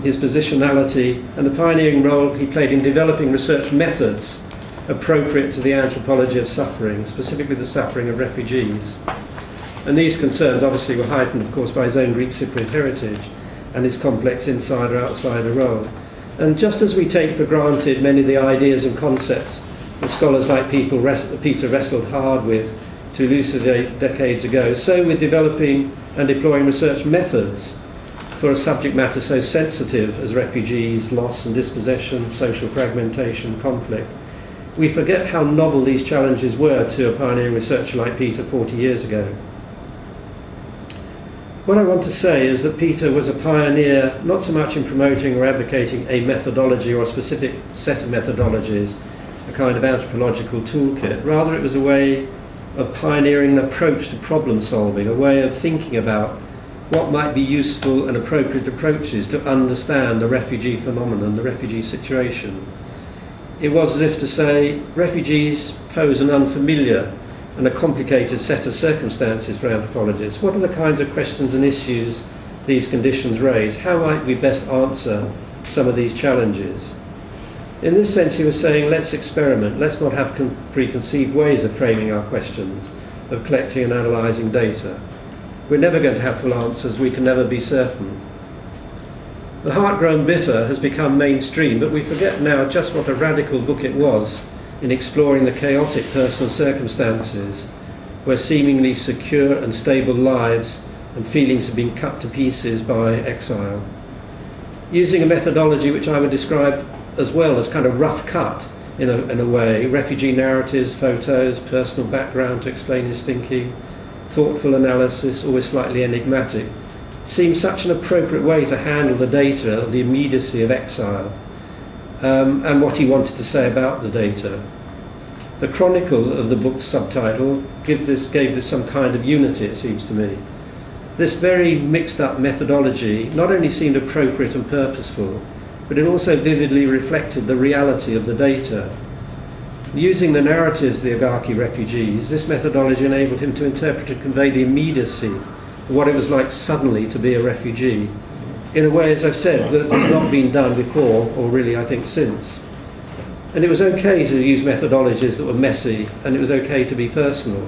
his positionality, and the pioneering role he played in developing research methods appropriate to the anthropology of suffering, specifically the suffering of refugees. And these concerns obviously were heightened, of course, by his own Greek Cypriot heritage and his complex insider-outsider role. And just as we take for granted many of the ideas and concepts that scholars like Peter wrestled hard with to elucidate decades ago, so with developing and deploying research methods for a subject matter so sensitive as refugees, loss and dispossession, social fragmentation, conflict, we forget how novel these challenges were to a pioneering researcher like Peter 40 years ago. What I want to say is that Peter was a pioneer not so much in promoting or advocating a methodology or a specific set of methodologies, a kind of anthropological toolkit. Rather, it was a way of pioneering an approach to problem solving, a way of thinking about what might be useful and appropriate approaches to understand the refugee phenomenon, the refugee situation. It was as if to say, refugees pose an unfamiliar and a complicated set of circumstances for anthropologists. What are the kinds of questions and issues these conditions raise? How might we best answer some of these challenges? In this sense, he was saying, let's experiment. Let's not have preconceived ways of framing our questions, of collecting and analysing data. We're never going to have full answers. We can never be certain. The Heart-Grown Bitter has become mainstream, but we forget now just what a radical book it was in exploring the chaotic personal circumstances where seemingly secure and stable lives and feelings have been cut to pieces by exile. Using a methodology which I would describe as well as kind of rough cut in a way, refugee narratives, photos, personal background to explain his thinking, thoughtful analysis, always slightly enigmatic, seems such an appropriate way to handle the data, the immediacy of exile, and what he wanted to say about the data. The chronicle of the book's subtitle gave this some kind of unity, it seems to me. This very mixed up methodology not only seemed appropriate and purposeful, but it also vividly reflected the reality of the data. Using the narratives of the Agaki refugees, this methodology enabled him to interpret and convey the immediacy of what it was like suddenly to be a refugee, in a way, as I've said, that has not been done before, or really I think since. And it was okay to use methodologies that were messy, and it was okay to be personal.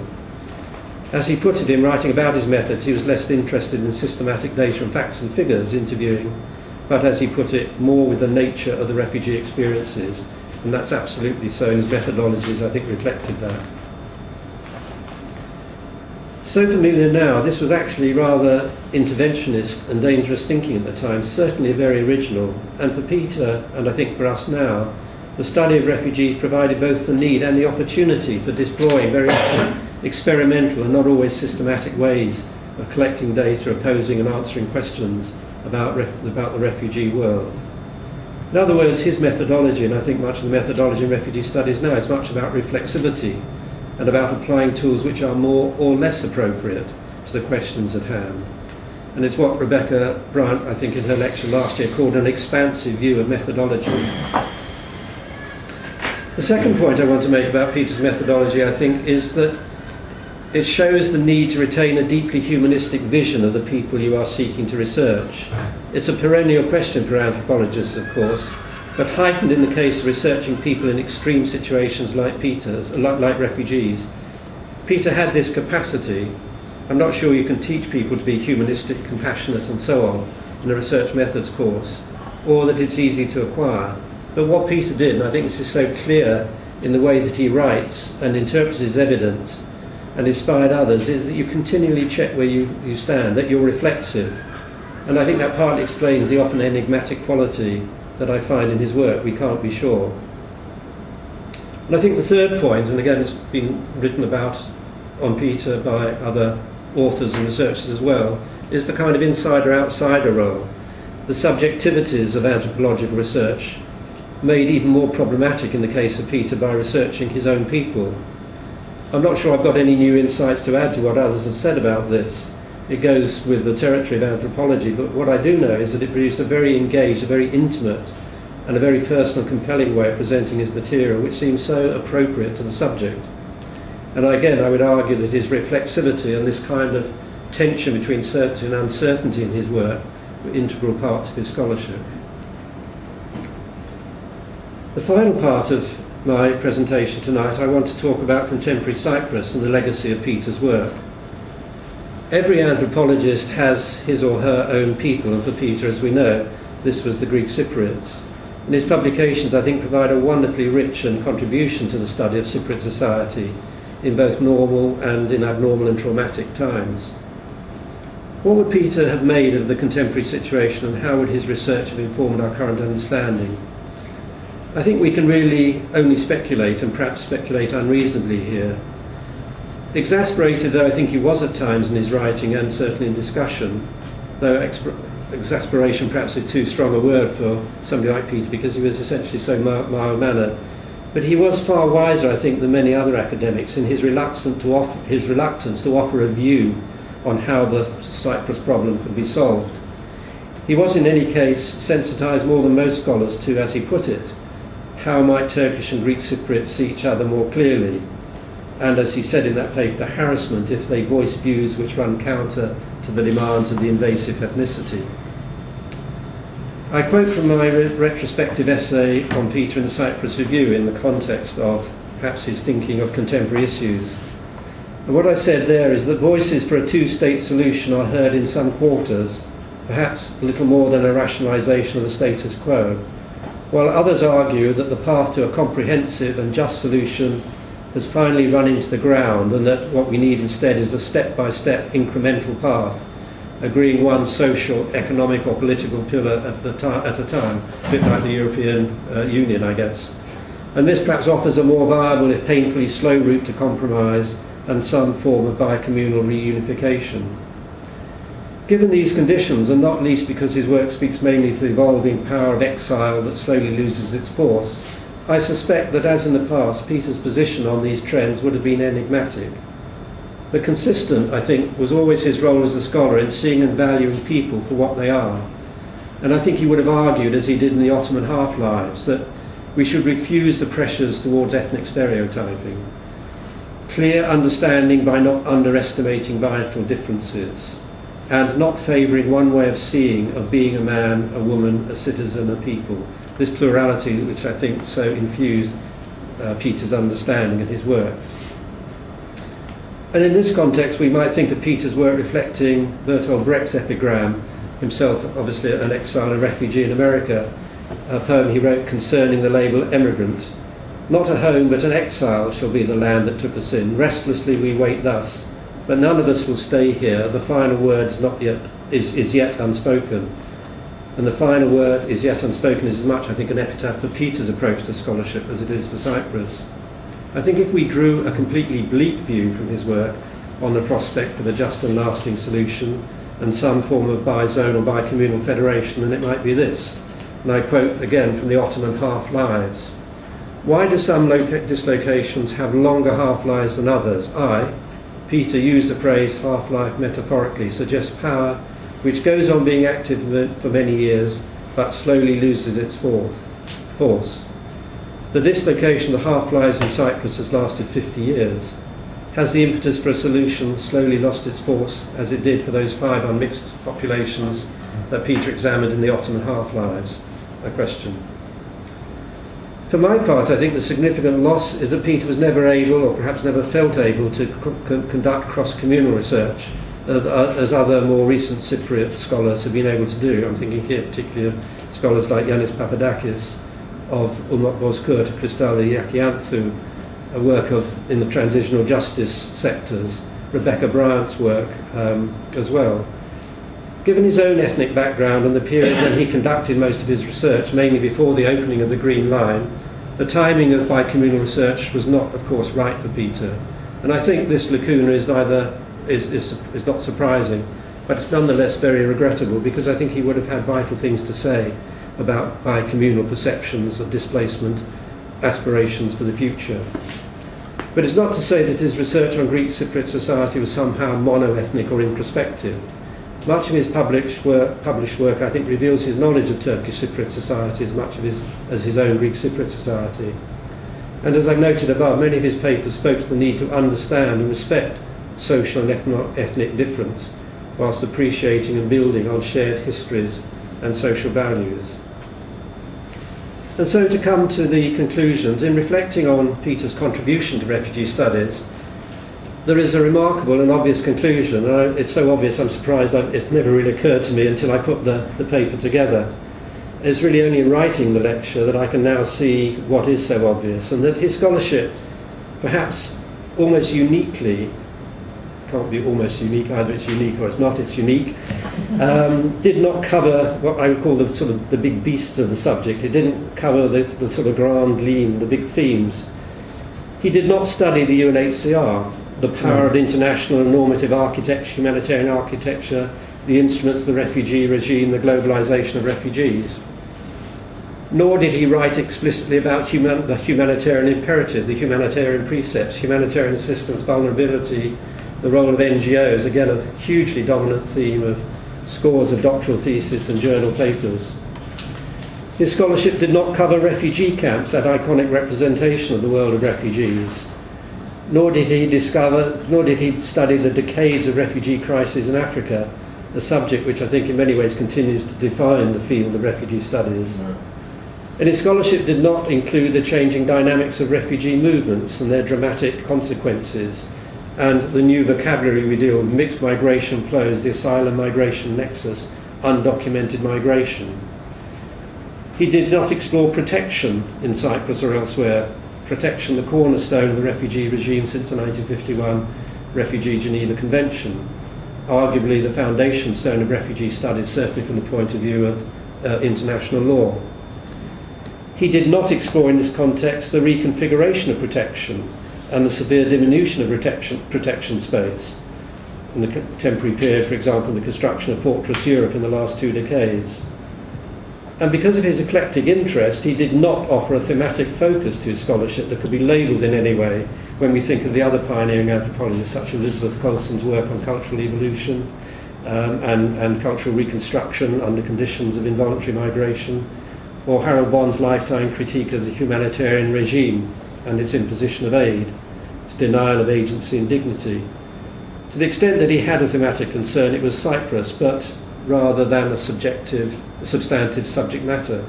As he put it in writing about his methods, he was less interested in systematic data and facts and figures interviewing, but as he put it, more with the nature of the refugee experiences. And that's absolutely so. His methodologies, I think, reflected that. So familiar now, this was actually rather interventionist and dangerous thinking at the time, certainly very original. And for Peter, and I think for us now, the study of refugees provided both the need and the opportunity for deploying very experimental and not always systematic ways of collecting data, opposing and answering questions about the refugee world. In other words, his methodology, and I think much of the methodology in refugee studies now, is much about reflexivity and about applying tools which are more or less appropriate to the questions at hand. And it's what Rebecca Bryant, I think in her lecture last year, called an expansive view of methodology. The second point I want to make about Peter's methodology, I think, is that it shows the need to retain a deeply humanistic vision of the people you are seeking to research. It's a perennial question for anthropologists, of course, but heightened in the case of researching people in extreme situations like Peter's, like refugees. Peter had this capacity. I'm not sure you can teach people to be humanistic, compassionate and so on in a research methods course, or that it's easy to acquire. But what Peter did, and I think this is so clear in the way that he writes and interprets his evidence and inspired others, is that you continually check where you stand, that you're reflexive. And I think that partly explains the often enigmatic quality that I find in his work. We can't be sure. And I think the third point, and again it's been written about on Peter by other authors and researchers as well, is the kind of insider-outsider role, the subjectivities of anthropological research, made even more problematic in the case of Peter by researching his own people. I'm not sure I've got any new insights to add to what others have said about this. It goes with the territory of anthropology, but what I do know is that it produced a very engaged, a very intimate, and a very personal, compelling way of presenting his material, which seems so appropriate to the subject. And again, I would argue that his reflexivity and this kind of tension between certainty and uncertainty in his work were integral parts of his scholarship. The final part of my presentation tonight, I want to talk about contemporary Cyprus and the legacy of Peter's work. Every anthropologist has his or her own people, and for Peter, as we know, this was the Greek Cypriots. And his publications, I think, provide a wonderfully rich contribution to the study of Cypriot society in both normal and in abnormal and traumatic times. What would Peter have made of the contemporary situation, and how would his research have informed our current understanding? I think we can really only speculate, and perhaps speculate unreasonably here. Exasperated though I think he was at times in his writing and certainly in discussion, though exasperation perhaps is too strong a word for somebody like Peter because he was essentially so mild-mannered. But he was far wiser, I think, than many other academics in his reluctance to offer a view on how the Cyprus problem could be solved. He was in any case sensitised more than most scholars to, as he put it, how might Turkish and Greek Cypriots see each other more clearly, and as he said in that paper, harassment if they voice views which run counter to the demands of the invasive ethnicity. I quote from my retrospective essay on Peter in the Cyprus Review in the context of perhaps his thinking of contemporary issues. And what I said there is that voices for a two-state solution are heard in some quarters, perhaps little more than a rationalisation of the status quo, while others argue that the path to a comprehensive and just solution has finally run into the ground, and that what we need instead is a step-by-step incremental path, agreeing one social, economic or political pillar at a time, a bit like the European Union, I guess. And this perhaps offers a more viable, if painfully slow, route to compromise and some form of bicommunal reunification. Given these conditions, and not least because his work speaks mainly to the evolving power of exile that slowly loses its force, I suspect that, as in the past, Peter's position on these trends would have been enigmatic. But consistent, I think, was always his role as a scholar in seeing and valuing people for what they are. And I think he would have argued, as he did in the Ottoman Half-Lives, that we should refuse the pressures towards ethnic stereotyping. Clear understanding by not underestimating vital differences, and not favouring one way of seeing, of being a man, a woman, a citizen, a people. This plurality which I think so infused Peter's understanding and his work. And in this context we might think of Peter's work reflecting Bertolt Brecht's epigram, himself obviously an exile and refugee in America, a poem he wrote concerning the label emigrant. Not a home but an exile shall be the land that took us in. Restlessly we wait thus, but none of us will stay here. The final word is yet unspoken. And the final word is yet unspoken is as much, I think, an epitaph for Peter's approach to scholarship as it is for Cyprus. I think if we drew a completely bleak view from his work on the prospect of a just and lasting solution and some form of bi-zone or bi-communal federation, then it might be this. And I quote again from the Ottoman half-lives. Why do some dislocations have longer half-lives than others? Peter used the phrase half-life metaphorically, suggests power which goes on being active for many years but slowly loses its force. The dislocation of the half-lives in Cyprus has lasted 50 years. Has the impetus for a solution slowly lost its force as it did for those 5 unmixed populations that Peter examined in the Ottoman half-lives? A question. For my part, I think the significant loss is that Peter was never able, or perhaps never felt able, to conduct cross-communal research as other more recent Cypriot scholars have been able to do. I'm thinking here particularly of scholars like Yanis Papadakis, of Umot Bozkurt, Christalla Yakianthu, a work in the transitional justice sectors, Rebecca Bryant's work as well. Given his own ethnic background and the period when he conducted most of his research, mainly before the opening of the Green Line, the timing of bi-communal research was not, of course, right for Peter. And I think this lacuna is not surprising, but it's nonetheless very regrettable, because I think he would have had vital things to say about bi-communal perceptions of displacement, aspirations for the future. But it's not to say that his research on Greek Cypriot society was somehow mono-ethnic or introspective. Much of his published work, I think, reveals his knowledge of Turkish Cypriot society as much as his own Greek Cypriot society. And as I've noted above, many of his papers spoke to the need to understand and respect social and ethnic difference, whilst appreciating and building on shared histories and social values. And so, to come to the conclusions, in reflecting on Peter's contribution to refugee studies, there is a remarkable and obvious conclusion. It's so obvious I'm surprised it never really occurred to me until I put the paper together. It's really only in writing the lecture that I can now see what is so obvious, and that his scholarship, perhaps almost uniquely, can't be almost unique, either it's unique or it's not, it's unique, did not cover what I would call the sort of the big beasts of the subject. It didn't cover the sort of grand lean, the big themes. He did not study the UNHCR, the power of international and normative architecture, humanitarian architecture, the instruments of the refugee regime, the globalization of refugees. Nor did he write explicitly about the humanitarian imperative, the humanitarian precepts, humanitarian assistance, vulnerability, the role of NGOs, again a hugely dominant theme of scores of doctoral theses and journal papers. His scholarship did not cover refugee camps, that iconic representation of the world of refugees. Nor did he study the decades of refugee crises in Africa, a subject which I think in many ways continues to define the field of refugee studies. And his scholarship did not include the changing dynamics of refugee movements and their dramatic consequences, and the new vocabulary we deal with, mixed migration flows, the asylum migration nexus, undocumented migration. He did not explore protection in Cyprus or elsewhere, protection the cornerstone of the refugee regime since the 1951 Refugee Geneva Convention, arguably the foundation stone of refugee studies, certainly from the point of view of international law. He did not explore in this context the reconfiguration of protection and the severe diminution of protection space. In the contemporary period, for example, the construction of Fortress Europe in the last 2 decades. And because of his eclectic interest, he did not offer a thematic focus to his scholarship that could be labelled in any way when we think of the other pioneering anthropologists, such as Elizabeth Colson's work on cultural evolution and cultural reconstruction under conditions of involuntary migration, or Harold Bond's lifetime critique of the humanitarian regime and its imposition of aid, its denial of agency and dignity. To the extent that he had a thematic concern, it was Cyprus, but rather than a substantive subject matter.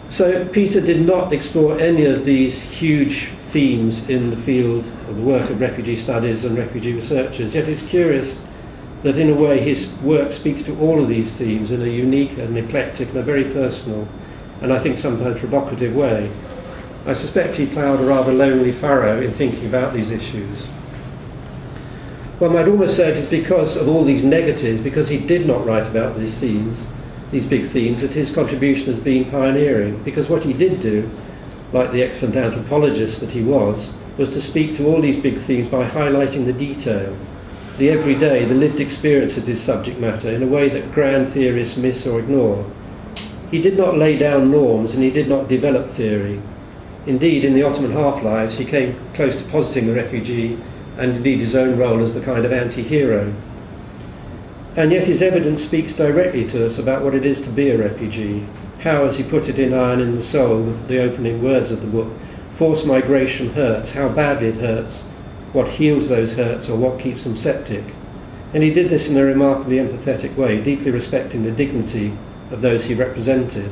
So Peter did not explore any of these huge themes in the field of the work of refugee studies and refugee researchers, yet it's curious that in a way his work speaks to all of these themes in a unique and eclectic and a very personal and I think sometimes provocative way. I suspect he ploughed a rather lonely furrow in thinking about these issues. One might almost say it is because of all these negatives, because he did not write about these themes, these big themes, that his contribution has been pioneering. Because what he did do, like the excellent anthropologist that he was to speak to all these big themes by highlighting the detail, the everyday, the lived experience of this subject matter in a way that grand theorists miss or ignore. He did not lay down norms and he did not develop theory. Indeed, in the Ottoman half-lives, he came close to positing the refugee and indeed his own role as the kind of anti-hero. And yet his evidence speaks directly to us about what it is to be a refugee. How, as he put it in Iron in the Soul, the opening words of the book, forced migration hurts, how badly it hurts, what heals those hurts or what keeps them septic. And he did this in a remarkably empathetic way, deeply respecting the dignity of those he represented.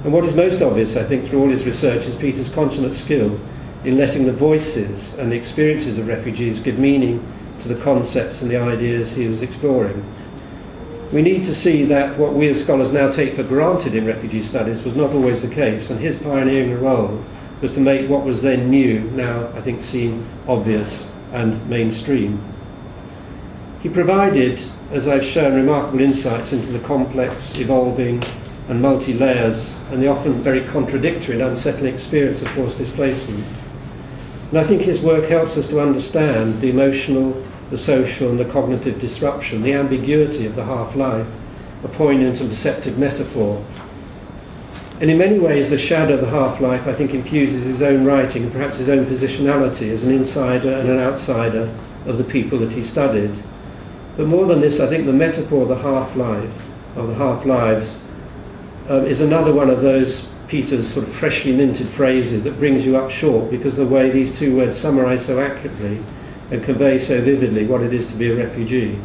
And what is most obvious, I think, through all his research is Peter's consummate skill in letting the voices and the experiences of refugees give meaning to the concepts and the ideas he was exploring. We need to see that what we as scholars now take for granted in refugee studies was not always the case, and his pioneering role was to make what was then new, now I think seem obvious and mainstream. He provided, as I've shown, remarkable insights into the complex, evolving and multi-layers and the often very contradictory and unsettling experience of forced displacement. And I think his work helps us to understand the emotional, the social and the cognitive disruption, the ambiguity of the half-life, a poignant and perceptive metaphor. And in many ways the shadow of the half-life, I think, infuses his own writing and perhaps his own positionality as an insider and an outsider of the people that he studied. But more than this, I think the metaphor of the half-life, of the half-lives, is another one of those Peter's sort of freshly minted phrases that brings you up short, because the way these two words summarize so accurately and convey so vividly what it is to be a refugee.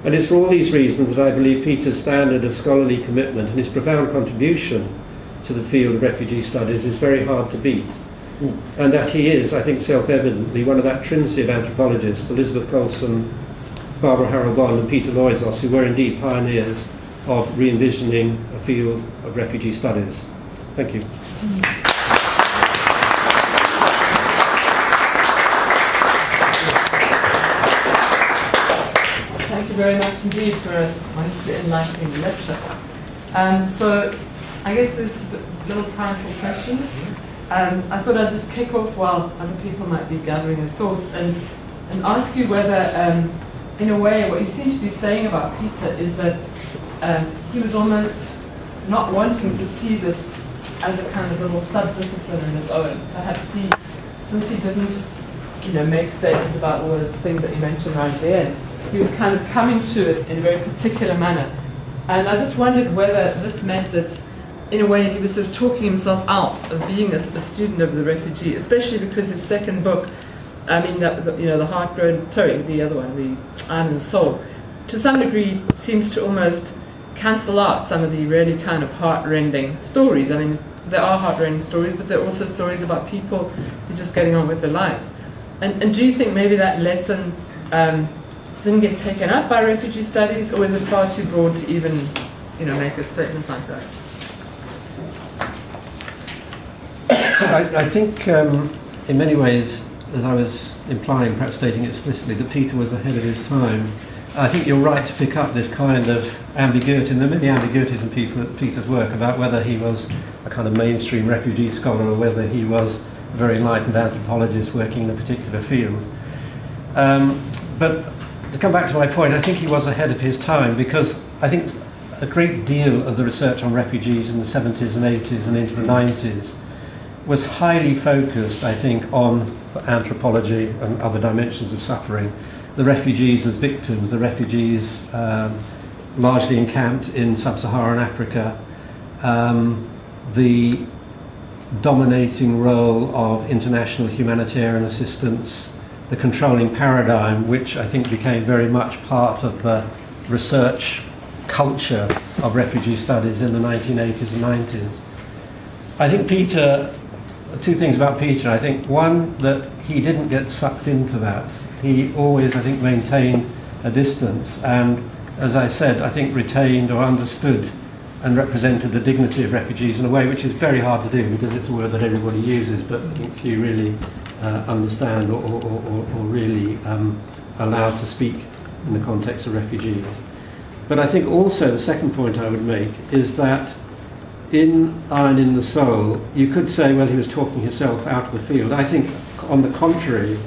And it's for all these reasons that I believe Peter's standard of scholarly commitment and his profound contribution to the field of refugee studies is very hard to beat. And that he is, I think, self-evidently one of that trinity of anthropologists, Elizabeth Colson, Barbara Harrell-Bond and Peter Loizos, who were indeed pioneers of re-envisioning a field of refugee studies. Thank you. Thank you very much indeed for a wonderfully enlightening lecture. So I guess there's a little time for questions. I thought I'd just kick off while other people might be gathering their thoughts and ask you whether, in a way, what you seem to be saying about Peter is that he was almost not wanting to see this as a kind of little sub-discipline in its own. Perhaps he, since he didn't, make statements about all those things that you mentioned right at the end, he was kind of coming to it in a very particular manner. And I just wondered whether this meant that, in a way, he was sort of talking himself out of being a student of the refugee, especially because his second book, the Iron and Soul, to some degree seems to almost cancel out some of the really kind of heart-rending stories. I mean, there are heart-rending stories, but there are also stories about people who are just getting on with their lives. And do you think maybe that lesson didn't get taken up by refugee studies, or is it far too broad to even, make a statement like that? I think, in many ways, as I was implying, perhaps stating explicitly, that Peter was ahead of his time. I think you're right to pick up this kind of ambiguity, and there are many ambiguities in Peter's work about whether he was a kind of mainstream refugee scholar or whether he was a very enlightened anthropologist working in a particular field. But to come back to my point, I think he was ahead of his time, because I think a great deal of the research on refugees in the 70s and 80s and into the 90s was highly focused, I think, on anthropology and other dimensions of suffering. The refugees as victims, the refugees largely encamped in sub-Saharan Africa, the dominating role of international humanitarian assistance, the controlling paradigm, which I think became very much part of the research culture of refugee studies in the 1980s and 90s. I think Peter, two things about Peter. I think one, that he didn't get sucked into that. He always, I think, maintained a distance, and as I said, I think retained or understood and represented the dignity of refugees in a way which is very hard to do, because it's a word that everybody uses, but I think few really understand or really allowed to speak in the context of refugees. But I think also the second point I would make is that in Iron in the Soul, you could say, well, he was talking himself out of the field. I think, on the contrary,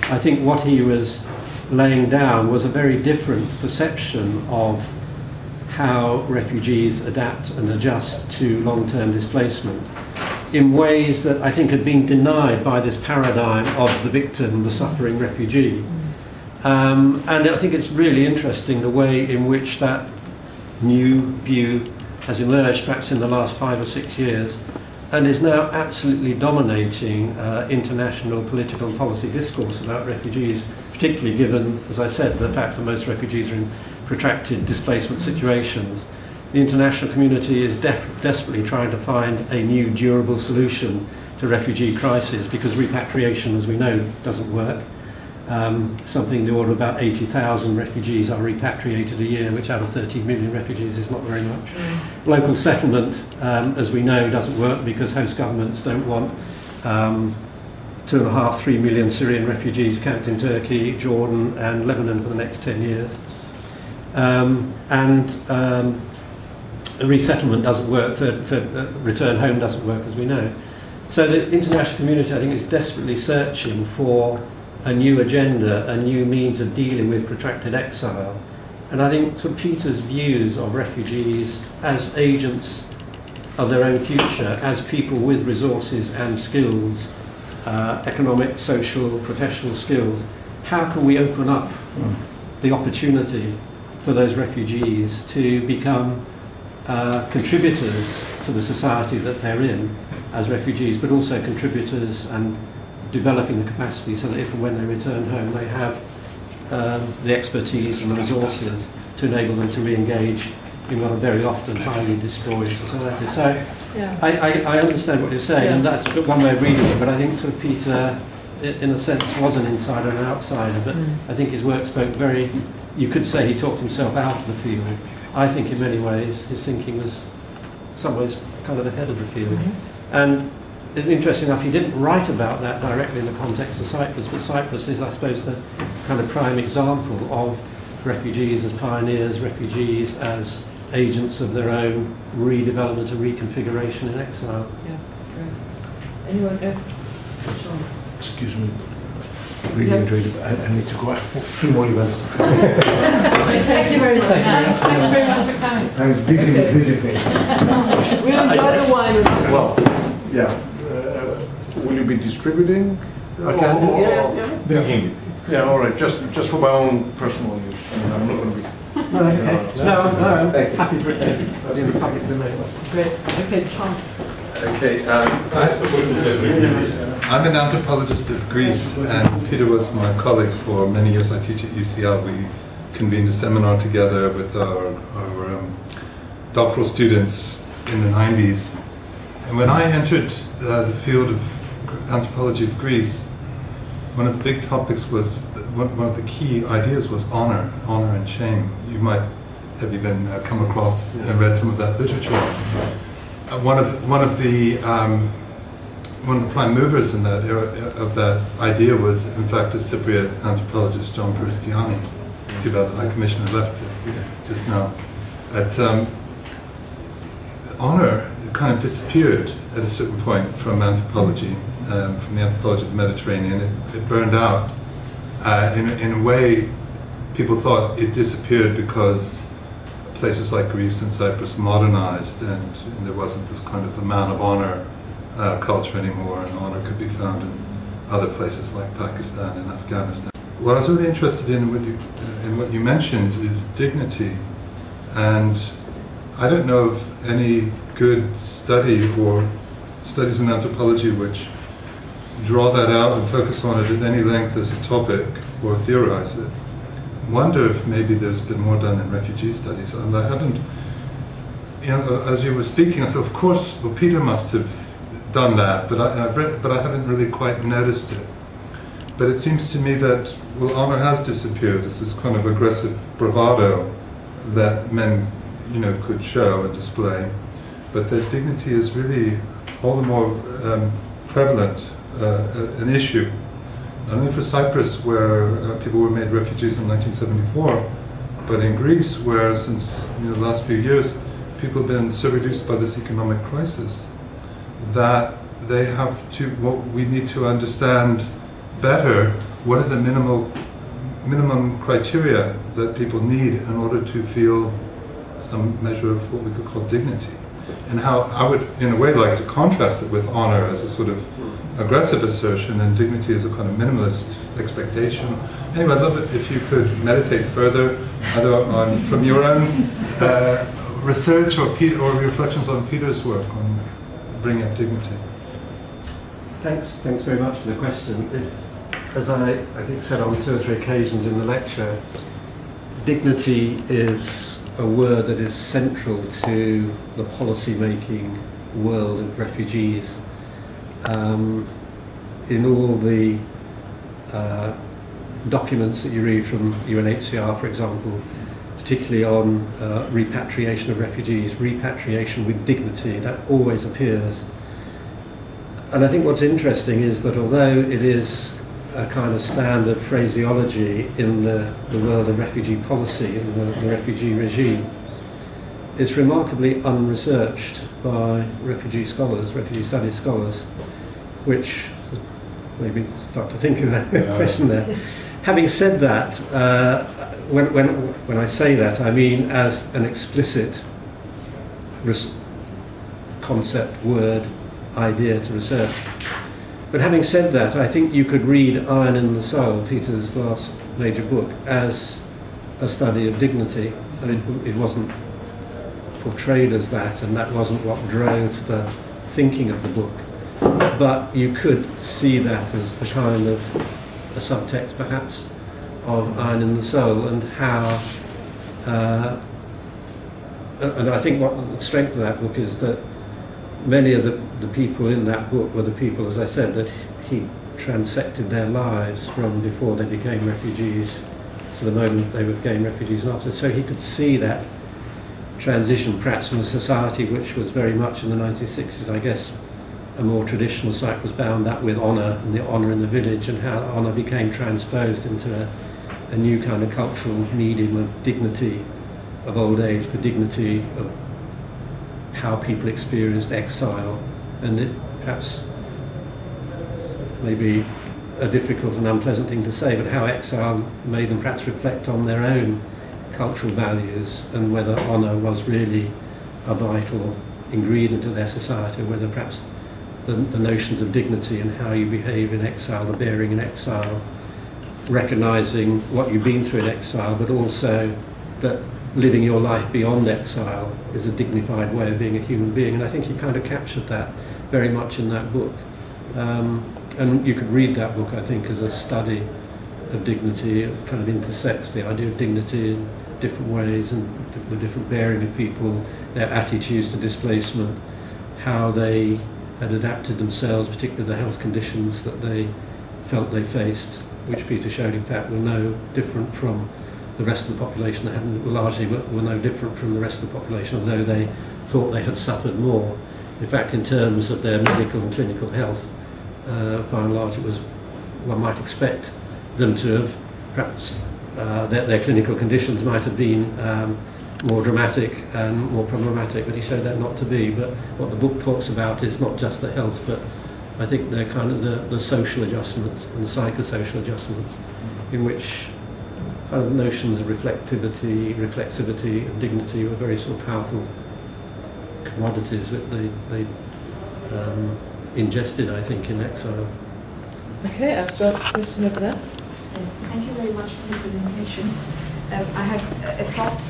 I think what he was laying down was a very different perception of how refugees adapt and adjust to long-term displacement in ways that I think had been denied by this paradigm of the victim, the suffering refugee. And I think it's really interesting the way in which that new view has emerged perhaps in the last 5 or 6 years and is now absolutely dominating international political and policy discourse about refugees, particularly given, as I said, the fact that most refugees are in protracted displacement situations. The international community is desperately trying to find a new durable solution to refugee crisis, because repatriation, as we know, doesn't work. Something in the order of about 80,000 refugees are repatriated a year, which out of 13 million refugees is not very much. Local settlement, as we know, doesn't work because host governments don't want 2.5, 3 million Syrian refugees camped in Turkey, Jordan and Lebanon for the next 10 years. Resettlement doesn't work, return home doesn't work, as we know. So the international community, I think, is desperately searching for a new agenda, a new means of dealing with protracted exile. And I think sort of Peter's views of refugees as agents of their own future, as people with resources and skills, economic, social, professional skills, how can we open up the opportunity for those refugees to become contributors to the society that they're in as refugees, but also contributors and developing the capacity so that if and when they return home they have the expertise and the resources to enable them to re-engage in what are very often highly destroyed societies. So Yeah. I understand what you're saying, and that's one way of reading it, but I think sort of Peter, in a sense, was an insider and an outsider, but I think his work spoke very, you could say he talked himself out of the field. I think in many ways his thinking was, in some ways, kind of ahead of the field. And interesting enough, he didn't write about that directly in the context of Cyprus, but Cyprus is, I suppose, the kind of prime example of refugees as pioneers, refugees as agents of their own redevelopment and reconfiguration in exile. Yeah, great. Anyone else? Sean. Excuse me. Really enjoyed it. I need to go out for 3 more events. Thank you very much. Thank you very much for coming. I was busy with busy things. We'll enjoy the wine. Well, yeah. Will you be distributing? I can do. Yeah. Yeah, all right. Just for my own personal use. I mean, I'm not going to be. No, okay. No, I'm Thank you. happy for it to be in the public domain. Great. Okay, Charles. Okay, I'm an anthropologist of Greece, and Peter was my colleague for many years. I teach at UCL. We convened a seminar together with our doctoral students in the 90s. And when I entered the field of anthropology of Greece, one of the big topics was, one of the key ideas was honor and shame. You might have even come across and read some of that literature. One of the prime movers in that era of that idea was, in fact, a Cypriot anthropologist, John Puristiani. It's too bad the High Commissioner left just now. Honor kind of disappeared at a certain point from anthropology, from the anthropology of the Mediterranean. It burned out. In a way, people thought it disappeared because places like Greece and Cyprus modernized, and there wasn't this kind of a man of honor culture anymore, and honor could be found in other places like Pakistan and Afghanistan. What I was really interested in what you mentioned is dignity, and I don't know of any good study or studies in anthropology which draw that out and focus on it at any length as a topic or theorize it. Wonder if maybe there's been more done in refugee studies, and I hadn't, as you were speaking, I said, of course, well, Peter must have done that, but I hadn't really quite noticed it. But it seems to me that, well, honor has disappeared. It's this kind of aggressive bravado that men, could show and display, but that dignity is really all the more prevalent an issue not only for Cyprus, where people were made refugees in 1974, but in Greece, where since the last few years, people have been so reduced by this economic crisis that they have to, we need to understand better what are the minimum criteria that people need in order to feel some measure of what we could call dignity. And how I would, in a way, like to contrast it with honor as a sort of aggressive assertion and dignity as a kind of minimalist expectation. Anyway, I'd love it if you could meditate further, either on from your own research or reflections on Peter's work on bringing up dignity. Thanks very much for the question. As I think said on 2 or 3 occasions in the lecture, dignity is a word that is central to the policy-making world of refugees. In all the documents that you read from UNHCR, for example, particularly on repatriation of refugees, repatriation with dignity, that always appears. And I think what's interesting is that although it is a kind of standard phraseology in the world of refugee policy, in the refugee regime, it's remarkably unresearched by refugee scholars, refugee studies scholars, which maybe start to think of that question there. Having said that, when I say that, I mean as an explicit concept, word, idea to research. But having said that, I think you could read Iron in the Soul, Peter's last major book, as a study of dignity. I mean, it wasn't portrayed as that, and that wasn't what drove the thinking of the book. But you could see that as the kind of a subtext, perhaps, of Iron in the Soul, and how. And I think what the strength of that book is that many of the people in that book were the people, as I said, that he transected their lives from before they became refugees to the moment they became refugees and after. So he could see that transition, perhaps from a society which was very much in the 1960s, I guess, a more traditional Cyprus bound that with honour and the honour in the village, and how honour became transposed into a new kind of cultural medium of dignity of old age, the dignity of how people experienced exile, and it perhaps maybe a difficult and unpleasant thing to say, but how exile made them perhaps reflect on their own cultural values and whether honour was really a vital ingredient of their society, or whether perhaps the notions of dignity and how you behave in exile, the bearing in exile, recognising what you've been through in exile, but also that living your life beyond exile is a dignified way of being a human being. And I think he kind of captured that very much in that book. And you could read that book, I think, as a study of dignity. It kind of intersects the idea of dignity in different ways, and the different bearing of people, their attitudes to displacement, how they had adapted themselves, particularly the health conditions that they felt they faced, which Peter showed, in fact, were no different from the rest of the population. That hadn't, largely were no different from the rest of the population, although they thought they had suffered more. In fact, in terms of their medical and clinical health, by and large, it was, one might expect them to have, perhaps their clinical conditions might have been more dramatic and more problematic, but he showed that not to be. But what the book talks about is not just the health, but I think they're kind of the social adjustments and the psychosocial adjustments, in which kind of notions of reflexivity and dignity were very sort of powerful commodities that they ingested, I think, in exile. Okay, I've got a question over there. Yes, thank you very much for the presentation. I have a thought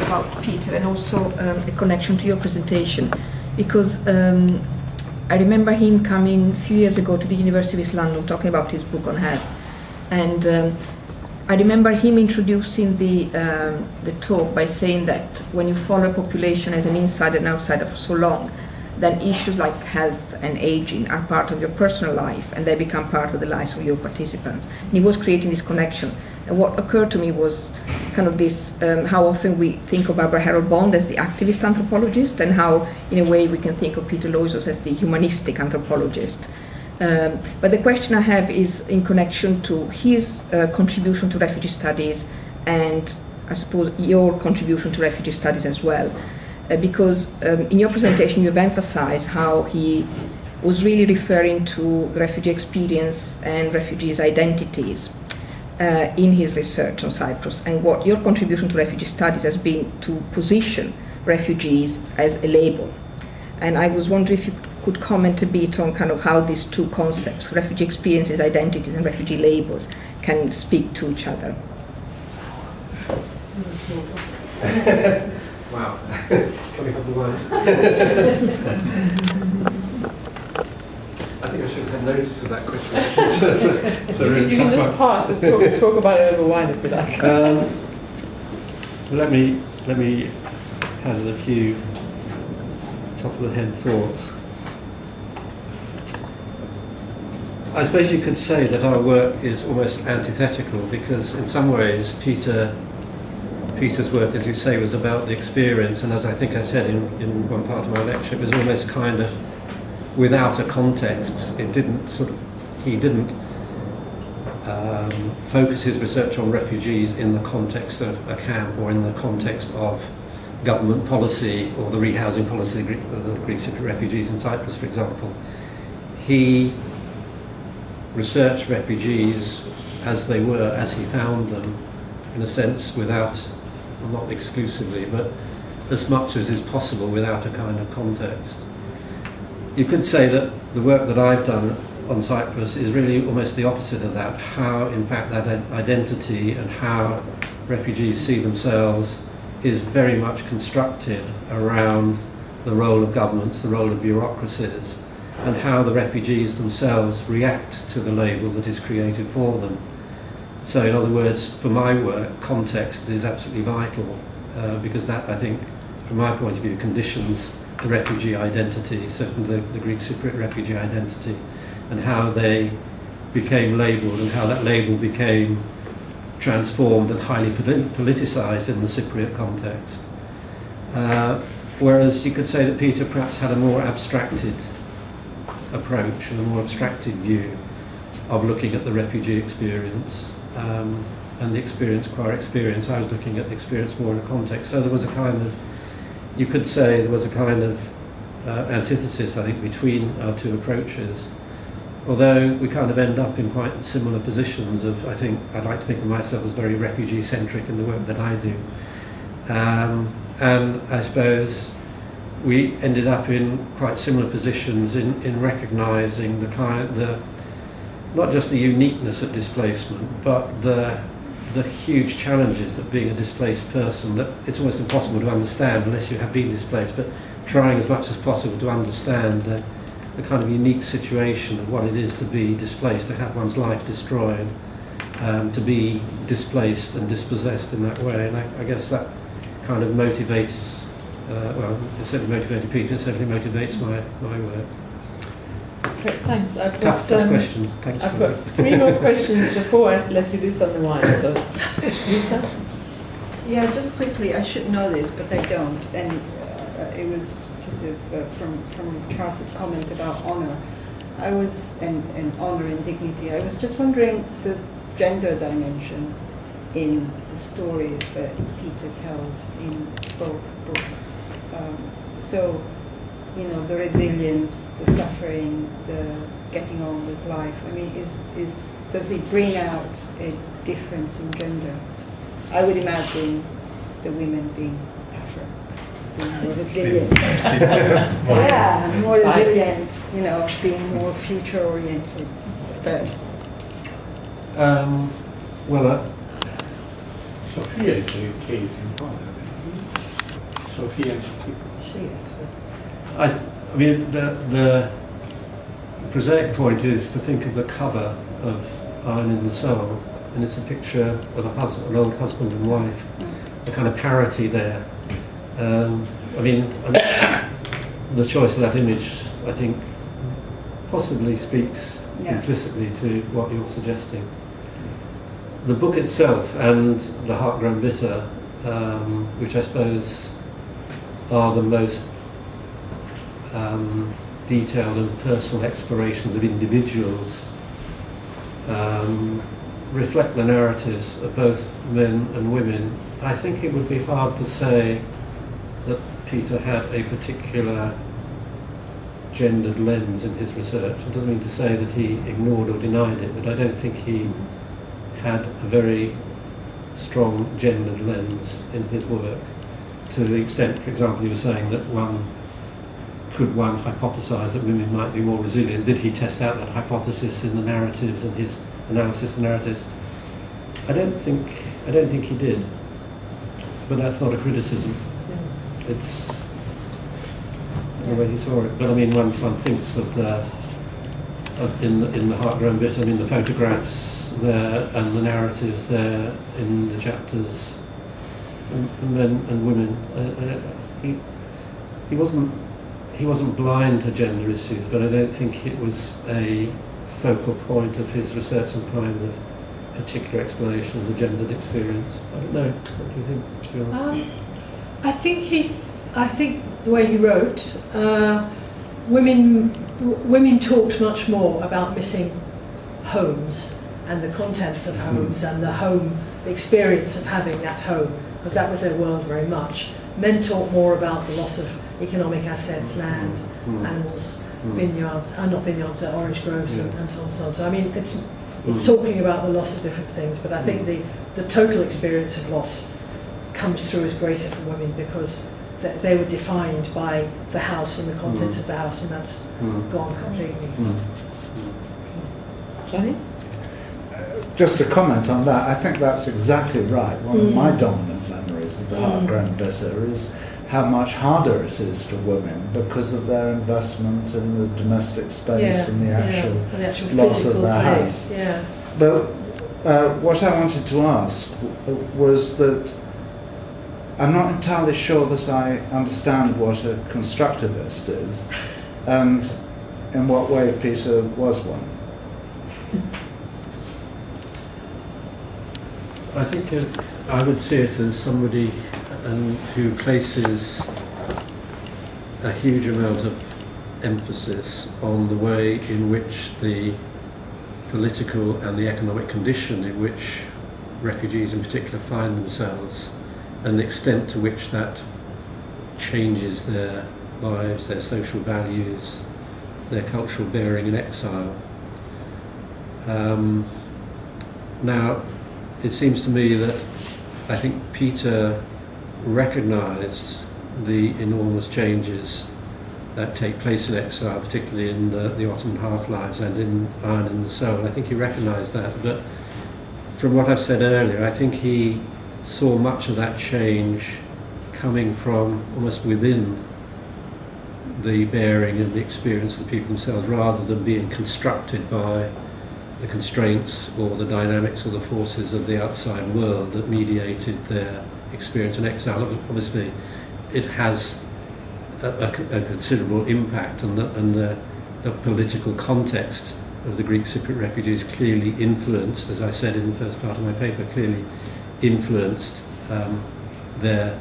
about Peter, and also a connection to your presentation, because I remember him coming a few years ago to the University of East London talking about his book on health, and I remember him introducing the talk by saying that when you follow a population as an insider and outsider for so long, then issues like health and aging are part of your personal life, and they become part of the lives of your participants. And he was creating this connection. And what occurred to me was kind of this, how often we think of Barbara Harold-Bond as the activist anthropologist, and how, in a way, we can think of Peter Loizos as the humanistic anthropologist. But the question I have is in connection to his contribution to refugee studies, and I suppose your contribution to refugee studies as well. Because in your presentation you've emphasized how he was really referring to the refugee experience and refugees' identities in his research on Cyprus, and what your contribution to refugee studies has been to position refugees as a label. And I was wondering if you could comment a bit on kind of how these two concepts, refugee experiences, identities, and refugee labels, can speak to each other. Wow. Coming up the line. I think I should have had notice of that question. You can just pass and talk about it over wine if you like. Let me hazard a few top of the head thoughts. I suppose you could say that our work is almost antithetical, because in some ways Peter's work, as you say, was about the experience, and as I think I said in one part of my lecture, it was almost kind of without a context. He didn't focus his research on refugees in the context of a camp or in the context of government policy or the rehousing policy of the Greek Cypriot refugees in Cyprus, for example. He researched refugees as they were, as he found them, in a sense, without, well, not exclusively, but as much as is possible without a kind of context. You could say that the work that I've done on Cyprus is really almost the opposite of that, how in fact that identity and how refugees see themselves is very much constructed around the role of governments, the role of bureaucracies, and how the refugees themselves react to the label that is created for them. So in other words, for my work, context is absolutely vital, because that, I think, from my point of view, conditions the refugee identity, certainly the Greek Cypriot refugee identity, and how they became labelled and how that label became transformed and highly politicised in the Cypriot context. Whereas you could say that Peter perhaps had a more abstracted approach and a more abstracted view of looking at the refugee experience, and the experience qua experience. I was looking at the experience more in a context. So there was a kind of, you could say there was a kind of antithesis, I think, between our two approaches. Although we kind of end up in quite similar positions of, I think, I'd like to think of myself as very refugee-centric in the work that I do. And I suppose we ended up in quite similar positions in recognising not just the uniqueness of displacement, but the huge challenges that being a displaced person, that it's almost impossible to understand unless you have been displaced, but trying as much as possible to understand the kind of unique situation of what it is to be displaced, to have one's life destroyed, to be displaced and dispossessed in that way. And I guess that kind of motivates, well, it certainly motivated Peter, it certainly motivates my work. Okay, thanks. I've Tough question. Thanks. I've got 3 more questions before I let you loose on the wine. So, Lisa? Yeah, just quickly, I should know this, but I don't. And it was sort of from Charles's comment about honor. And honor and dignity. I was just wondering the gender dimension in the stories that Peter tells in both books. So, you know, the resilience, the suffering, the getting on with life. I mean, does it bring out a difference in gender? I would imagine the women being tougher, being more resilient. Yeah, more resilient, you know, being more future-oriented. But Sophia is a case in point, I think. Sophia and she is. I mean, the prosaic point is to think of the cover of Iron in the Soul, and it's a picture of an old husband and wife, a kind of parity there. I mean, the choice of that image, I think, possibly speaks implicitly to what you're suggesting. The book itself and The Heart Grown Bitter, which I suppose are the most detailed and personal explorations of individuals reflect the narratives of both men and women, I think it would be hard to say that Peter had a particular gendered lens in his research. It doesn't mean to say that he ignored or denied it, but I don't think he had a very strong gendered lens in his work, to the extent, for example, he was saying that one hypothesize that women might be more resilient. Did he test out that hypothesis in the narratives and his analysis of narratives? I don't think he did, but that's not a criticism. It's the way he saw it. But I mean, one thinks in the heart-grown bit, I mean, the photographs there and the narratives there in the chapters, and men and women. He wasn't blind to gender issues, but I don't think it was a focal point of his research and kind of particular explanation of the gendered experience. I don't know. What do you think? I think the way he wrote, women talked much more about missing homes and the contents of homes and the home, the experience of having that home, because that was their world very much. Men talked more about the loss of economic assets, land, animals, vineyards, not vineyards, orange groves, and so on and so on. So I mean, it's talking about the loss of different things, but I think the total experience of loss comes through as greater for women, because they were defined by the house and the contents of the house, and that's gone completely. Johnny? Just to comment on that, I think that's exactly right. One of my dominant memories of the heart-grown bitter is how much harder it is for women because of their investment in the domestic space and the actual loss of their house. Yeah. But what I wanted to ask was that I'm not entirely sure that I understand what a constructivist is, and in what way Peter was one. I think I would see it as somebody who places a huge amount of emphasis on the way in which the political and the economic condition in which refugees in particular find themselves, and the extent to which that changes their lives, their social values, their cultural bearing in exile. Now, it seems to me that I think Peter recognised the enormous changes that take place in exile, particularly in the Ottoman half-lives and in Iron in the Soul. I think he recognised that, but from what I've said earlier, I think he saw much of that change coming from almost within the bearing and the experience of the people themselves, rather than being constructed by the constraints or the dynamics or the forces of the outside world that mediated their experience in exile. Obviously, it has a considerable impact, and the political context of the Greek Cypriot refugees clearly influenced, as I said in the first part of my paper, clearly influenced their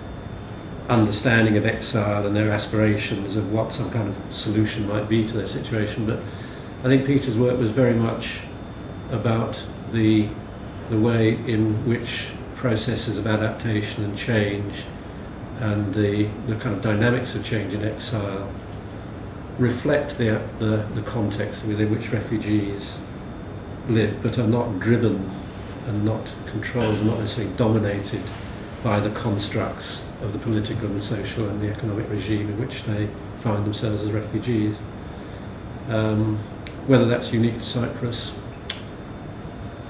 understanding of exile and their aspirations of what some kind of solution might be to their situation. But I think Peter's work was very much about the way in which processes of adaptation and change and the kind of dynamics of change in exile reflect the context within which refugees live, but are not driven and not controlled and not necessarily dominated by the constructs of the political and the social and the economic regime in which they find themselves as refugees. Whether that's unique to Cyprus,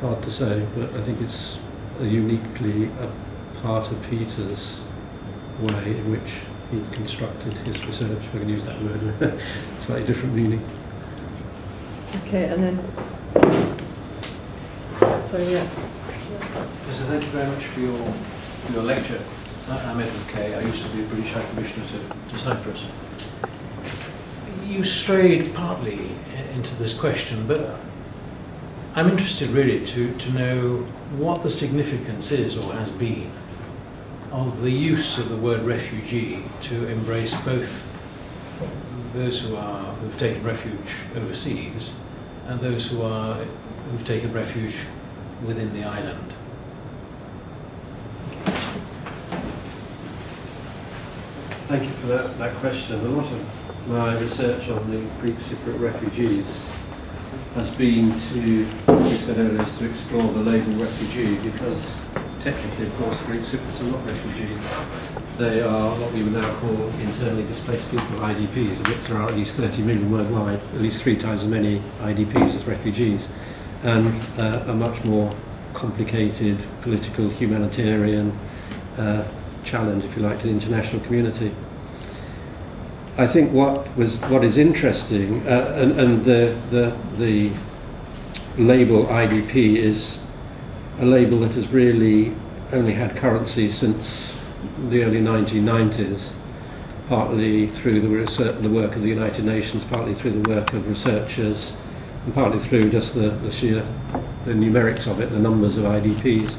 hard to say, but I think it's uniquely a part of Peter's way in which he constructed his research, if I can use that word with a slightly different meaning. Okay, and then, so yeah. So thank you very much for your lecture. I'm Edward Kay. I used to be a British High Commissioner to Cyprus. You strayed partly into this question, but I'm interested really to know what the significance is or has been of the use of the word refugee to embrace both those who've taken refuge overseas and those who've taken refuge within the island. Thank you for that question. A lot of my research on the Greek Cypriot refugees has been to, as we said earlier, is to explore the label refugee, because technically, of course, Greek Cypriots are not refugees. They are what we would now call internally displaced people, IDPs, of which there are at least 30 million worldwide, at least 3 times as many IDPs as refugees, and a much more complicated political, humanitarian challenge, if you like, to the international community. I think what is interesting, and the label IDP is a label that has really only had currency since the early 1990s, partly through the work of the United Nations, partly through the work of researchers, and partly through just the sheer numerics of it, the numbers of IDPs.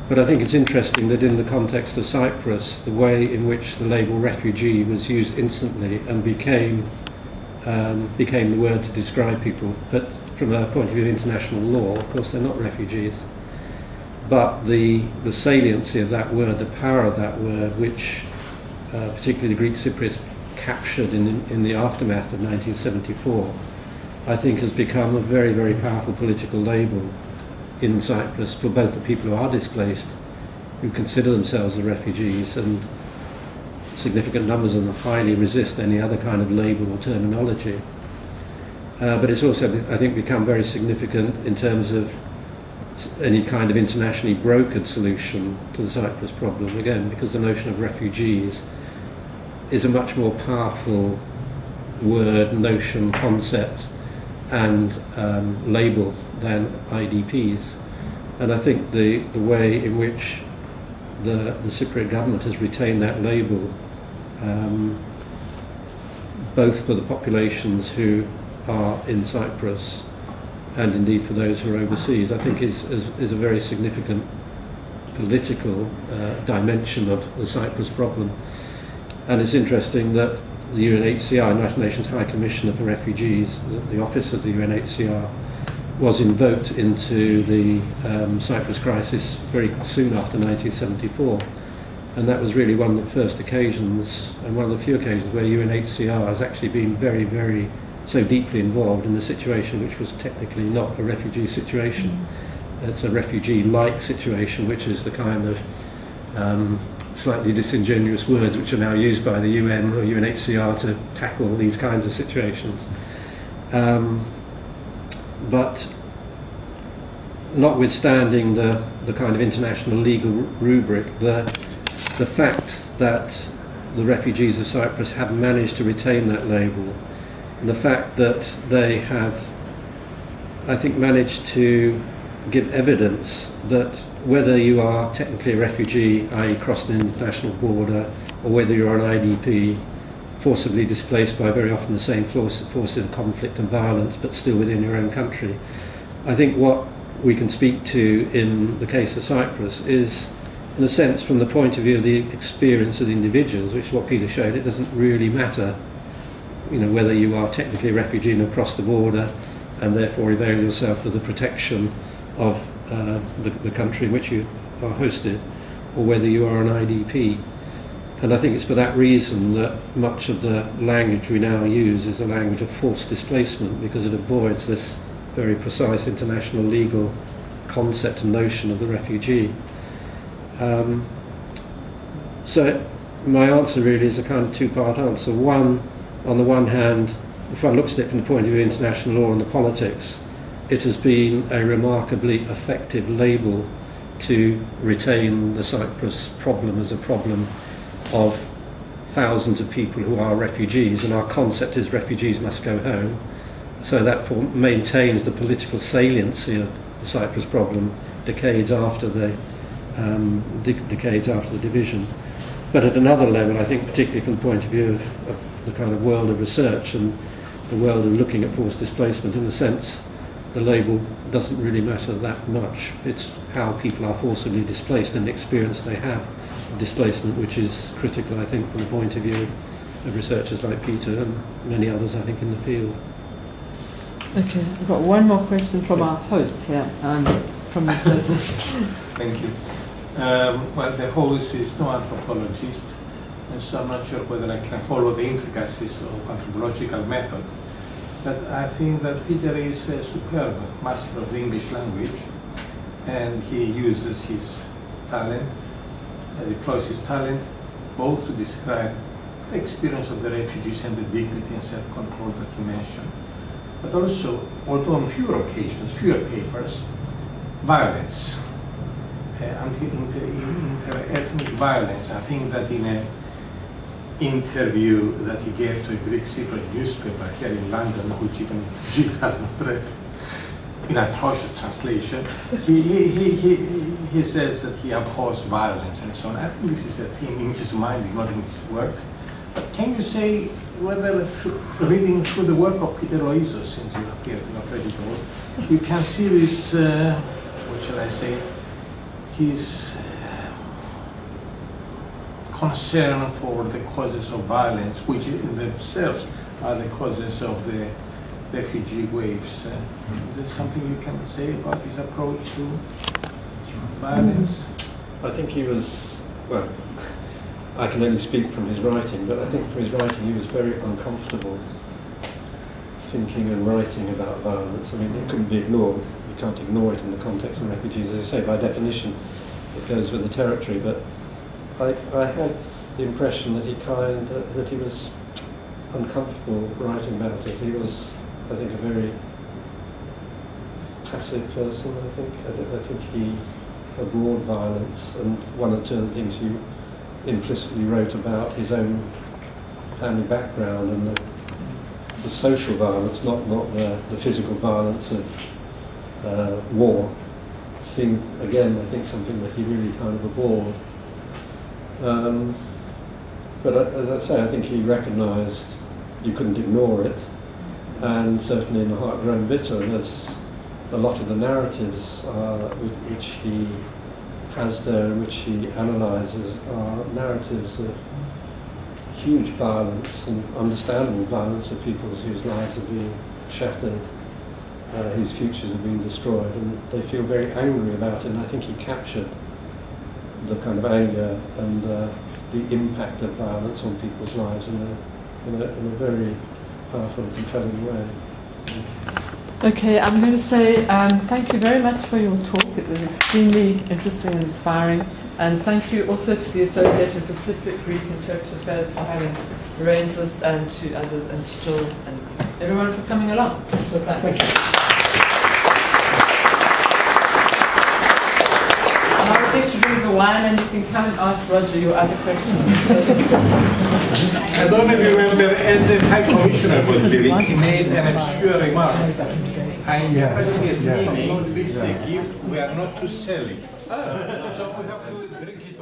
But I think it's interesting that in the context of Cyprus, the way in which the label refugee was used instantly and became the word to describe people. But from a point of view of international law, of course, they're not refugees. But the saliency of that word, the power of that word, which particularly the Greek Cypriots captured in the aftermath of 1974, I think has become a very, very powerful political label in Cyprus for both the people who are displaced, who consider themselves as refugees, and significant numbers of them highly resist any other kind of label or terminology. But it's also, I think, become very significant in terms of any kind of internationally brokered solution to the Cyprus problem, again, because the notion of refugees is a much more powerful word, notion, concept, and label than IDPs. And I think the way in which the Cypriot government has retained that label, both for the populations who are in Cyprus and indeed for those who are overseas, I think is a very significant political dimension of the Cyprus problem. And it's interesting that the UNHCR, United Nations High Commissioner for Refugees, the office of the UNHCR, was invoked into the Cyprus crisis very soon after 1974. And that was really one of the first occasions, and one of the few occasions, where UNHCR has actually been very, very, so deeply involved in a situation which was technically not a refugee situation. It's a refugee-like situation, which is the kind of slightly disingenuous words which are now used by the UN or UNHCR to tackle these kinds of situations. But notwithstanding the kind of international legal rubric, the fact that the refugees of Cyprus have managed to retain that label, and the fact that they have, I think, managed to give evidence that whether you are technically a refugee, i.e. crossed an international border, or whether you're an IDP, forcibly displaced by very often the same forces of conflict and violence, but still within your own country. I think what we can speak to in the case of Cyprus is, in a sense, from the point of view of the experience of the individuals, which is what Peter showed, it doesn't really matter, whether you are technically a refugee and across the border and therefore avail yourself of the protection of the country in which you are hosted, or whether you are an IDP. And I think it's for that reason that much of the language we now use is the language of forced displacement, because it avoids this very precise international legal concept and notion of the refugee. So my answer really is a kind of two-part answer. One, on the one hand, if one looks at it from the point of view of international law and the politics, it has been a remarkably effective label to retain the Cyprus problem as a problem of thousands of people who are refugees, and our concept is refugees must go home. So that maintains the political saliency of the Cyprus problem decades after the division. But at another level, I think, particularly from the point of view of the kind of world of research and the world of looking at forced displacement, in a sense, the label doesn't really matter that much. It's how people are forcibly displaced and the experience they have of displacement, which is critical, I think, from the point of view of researchers like Peter and many others, I think, in the field. Okay, I've got one more question from our host here, from the association. Thank you. Well, the host is no anthropologist, and so I'm not sure whether I can follow the intricacies of anthropological method. But I think that Peter is a superb master of the English language, and he uses his talent, deploys his talent, both to describe the experience of the refugees and the dignity and self-control that you mentioned, but also, although on fewer occasions, fewer papers, violence, inter-ethnic violence. I think that in an interview that he gave to a Greek secret newspaper here in London, which even Jill has not read, in atrocious translation, he says that he abhors violence and so on. I think this is a theme in his mind, not in his work. But can you say whether reading through the work of Peter Loizos, since you appear to have read it all, you can see this, what shall I say, his concern for the causes of violence, which in themselves are the causes of the refugee waves. Is there something you can say about his approach to violence? I think he was, well, I can only speak from his writing, but I think from his writing he was very uncomfortable thinking and writing about violence. I mean, it couldn't be ignored. You can't ignore it in the context of refugees. As I say, by definition, it goes with the territory. But I had the impression that that he was uncomfortable writing about it. He was, I think, a very passive person. I think he abhorred violence, and one or two of the things he implicitly wrote about his own family background and the social violence, not the physical violence of war, seemed, again, I think, something that he really kind of abhorred. But as I say, I think he recognised you couldn't ignore it, and certainly in The Heart Grown Bitter, there's a lot of the narratives which he has there, in which he analyses, are narratives of huge violence and understandable violence of people whose lives are being shattered, whose futures are being destroyed, and they feel very angry about it. And I think he captured the kind of anger and the impact of violence on people's lives in a very powerful and compelling way. Okay, I'm going to say thank you very much for your talk. It was extremely interesting and inspiring. And thank you also to the Association for Cypriot, Greek and Turkish Affairs for having arranged this, and to Jill and everyone for coming along. So thanks. Thank you. I'll get you to drink the wine, and you can come and ask Roger your other questions. I don't know if you remember, as the High Commissioner was leaving, he made an obscure remark. I interpreted his meaning, this is a gift, we are not to sell it. So we have to drink it